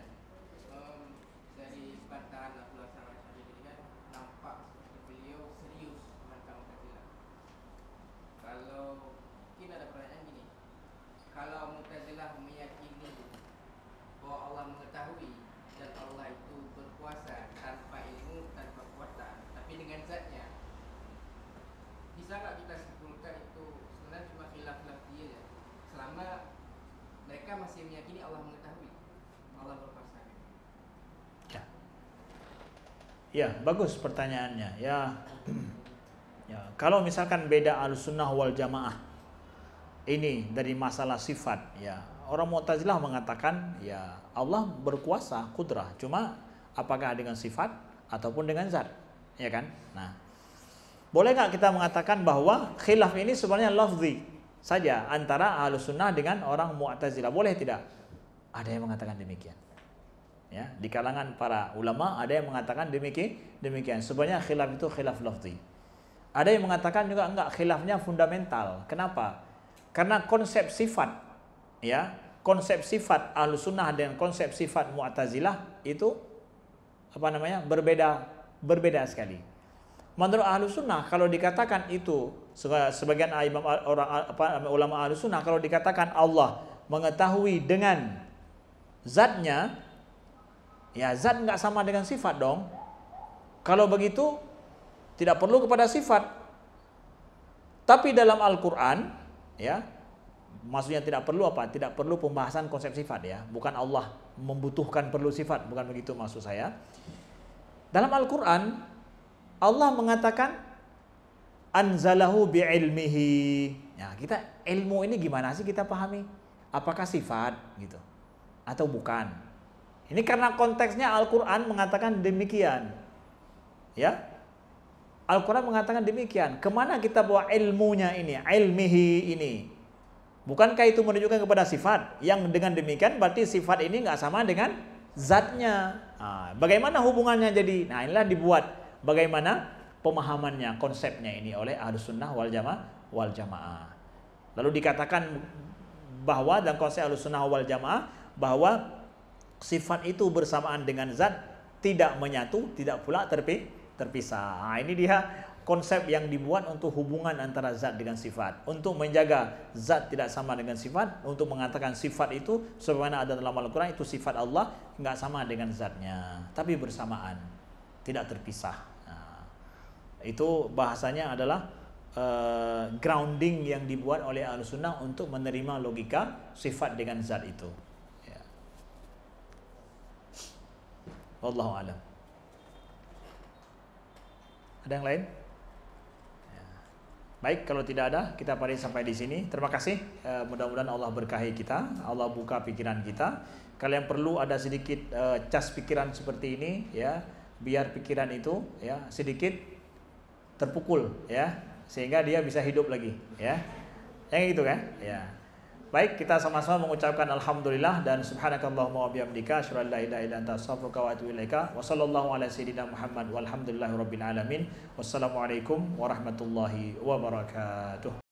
B: Dari bantahan Abdullah Samad tadi kan nampak beliau serius tentang Mu'tazilah. Kalau mungkin ada pertanyaan gini, kalau Mu'tazilah meyakini bahwa Allah mengetahui dan Allah itu berkuasa tanpa ilmu, tanpa kekuatan, tapi dengan zatnya, bisa nggak kita simpulkan itu sebenarnya cuma khilaf-khilaf dia ya? Selama mereka masih meyakini Allah mengetahui, Allah berkuasa.
A: Ya, bagus pertanyaannya. Ya, ya. Kalau misalkan beda Ahlussunnah wal Jamaah ini dari masalah sifat, ya orang Mu'tazilah mengatakan ya Allah berkuasa, kudrah. Cuma apakah dengan sifat ataupun dengan zat, ya kan? Nah, boleh nggak kita mengatakan bahwa khilaf ini sebenarnya lafzi saja antara Ahlussunnah dengan orang Mu'tazilah? Boleh tidak? Ada yang mengatakan demikian. Ya, di kalangan para ulama ada yang mengatakan demikian. Sebenarnya khilaf itu khilaf lafzi. Ada yang mengatakan juga enggak, khilafnya fundamental. Kenapa? Karena konsep sifat, ya, konsep sifat Ahlussunnah dan konsep sifat Mu'tazilah itu berbeda sekali. Menurut Ahlussunnah kalau dikatakan itu sebagian ulama Ahlussunnah kalau dikatakan Allah mengetahui dengan zatnya, ya zat nggak sama dengan sifat dong. Kalau begitu tidak perlu kepada sifat. Tapi dalam Al-Quran, ya, maksudnya tidak perlu apa? Tidak perlu pembahasan konsep sifat ya. Bukan Allah membutuhkan perlu sifat, bukan begitu maksud saya. Dalam Al-Quran Allah mengatakan anzalahu bi'ilmihi. Ya, kita ilmu ini gimana sih kita pahami? Apakah sifat gitu atau bukan? Ini karena konteksnya Al-Quran mengatakan demikian. Ya, Al-Quran mengatakan demikian. Kemana kita bawa ilmunya ini? Ilmihi ini. Bukankah itu menunjukkan kepada sifat? Yang dengan demikian berarti sifat ini nggak sama dengan zatnya. Nah, bagaimana hubungannya jadi? Nah, inilah dibuat bagaimana pemahamannya, konsepnya ini oleh Ahlussunnah wal Jamaah. Lalu dikatakan bahwa dalam konsep Ahlussunnah wal Jamaah bahwa sifat itu bersamaan dengan zat, tidak menyatu, tidak pula terpisah. Nah, ini dia konsep yang dibuat untuk hubungan antara zat dengan sifat. Untuk menjaga zat tidak sama dengan sifat, untuk mengatakan sifat itu sebagaimana ada dalam Al-Quran itu sifat Allah nggak sama dengan zatnya, tapi bersamaan, tidak terpisah. Nah, itu bahasanya adalah grounding yang dibuat oleh Ahlussunnah untuk menerima logika sifat dengan zat itu. Wallahu a'lam. Ada yang lain? Ya. Baik, kalau tidak ada, kita pada sampai di sini. Terima kasih. Mudah-mudahan Allah berkahi kita, Allah buka pikiran kita. Kalian perlu ada sedikit cas pikiran seperti ini, ya, biar pikiran itu, ya, sedikit terpukul, ya, sehingga dia bisa hidup lagi, ya. Yang gitu kan? Ya. Baik, kita sama-sama mengucapkan alhamdulillah dan subhanakallahumma wa bihamdika asyhadu an la ilaha illa anta astaghfiruka wa atubu ilaika. Wa sallallahu ala sayyidina Muhammad walhamdulillahirabbil alamin. Wassalamualaikum warahmatullahi wabarakatuh.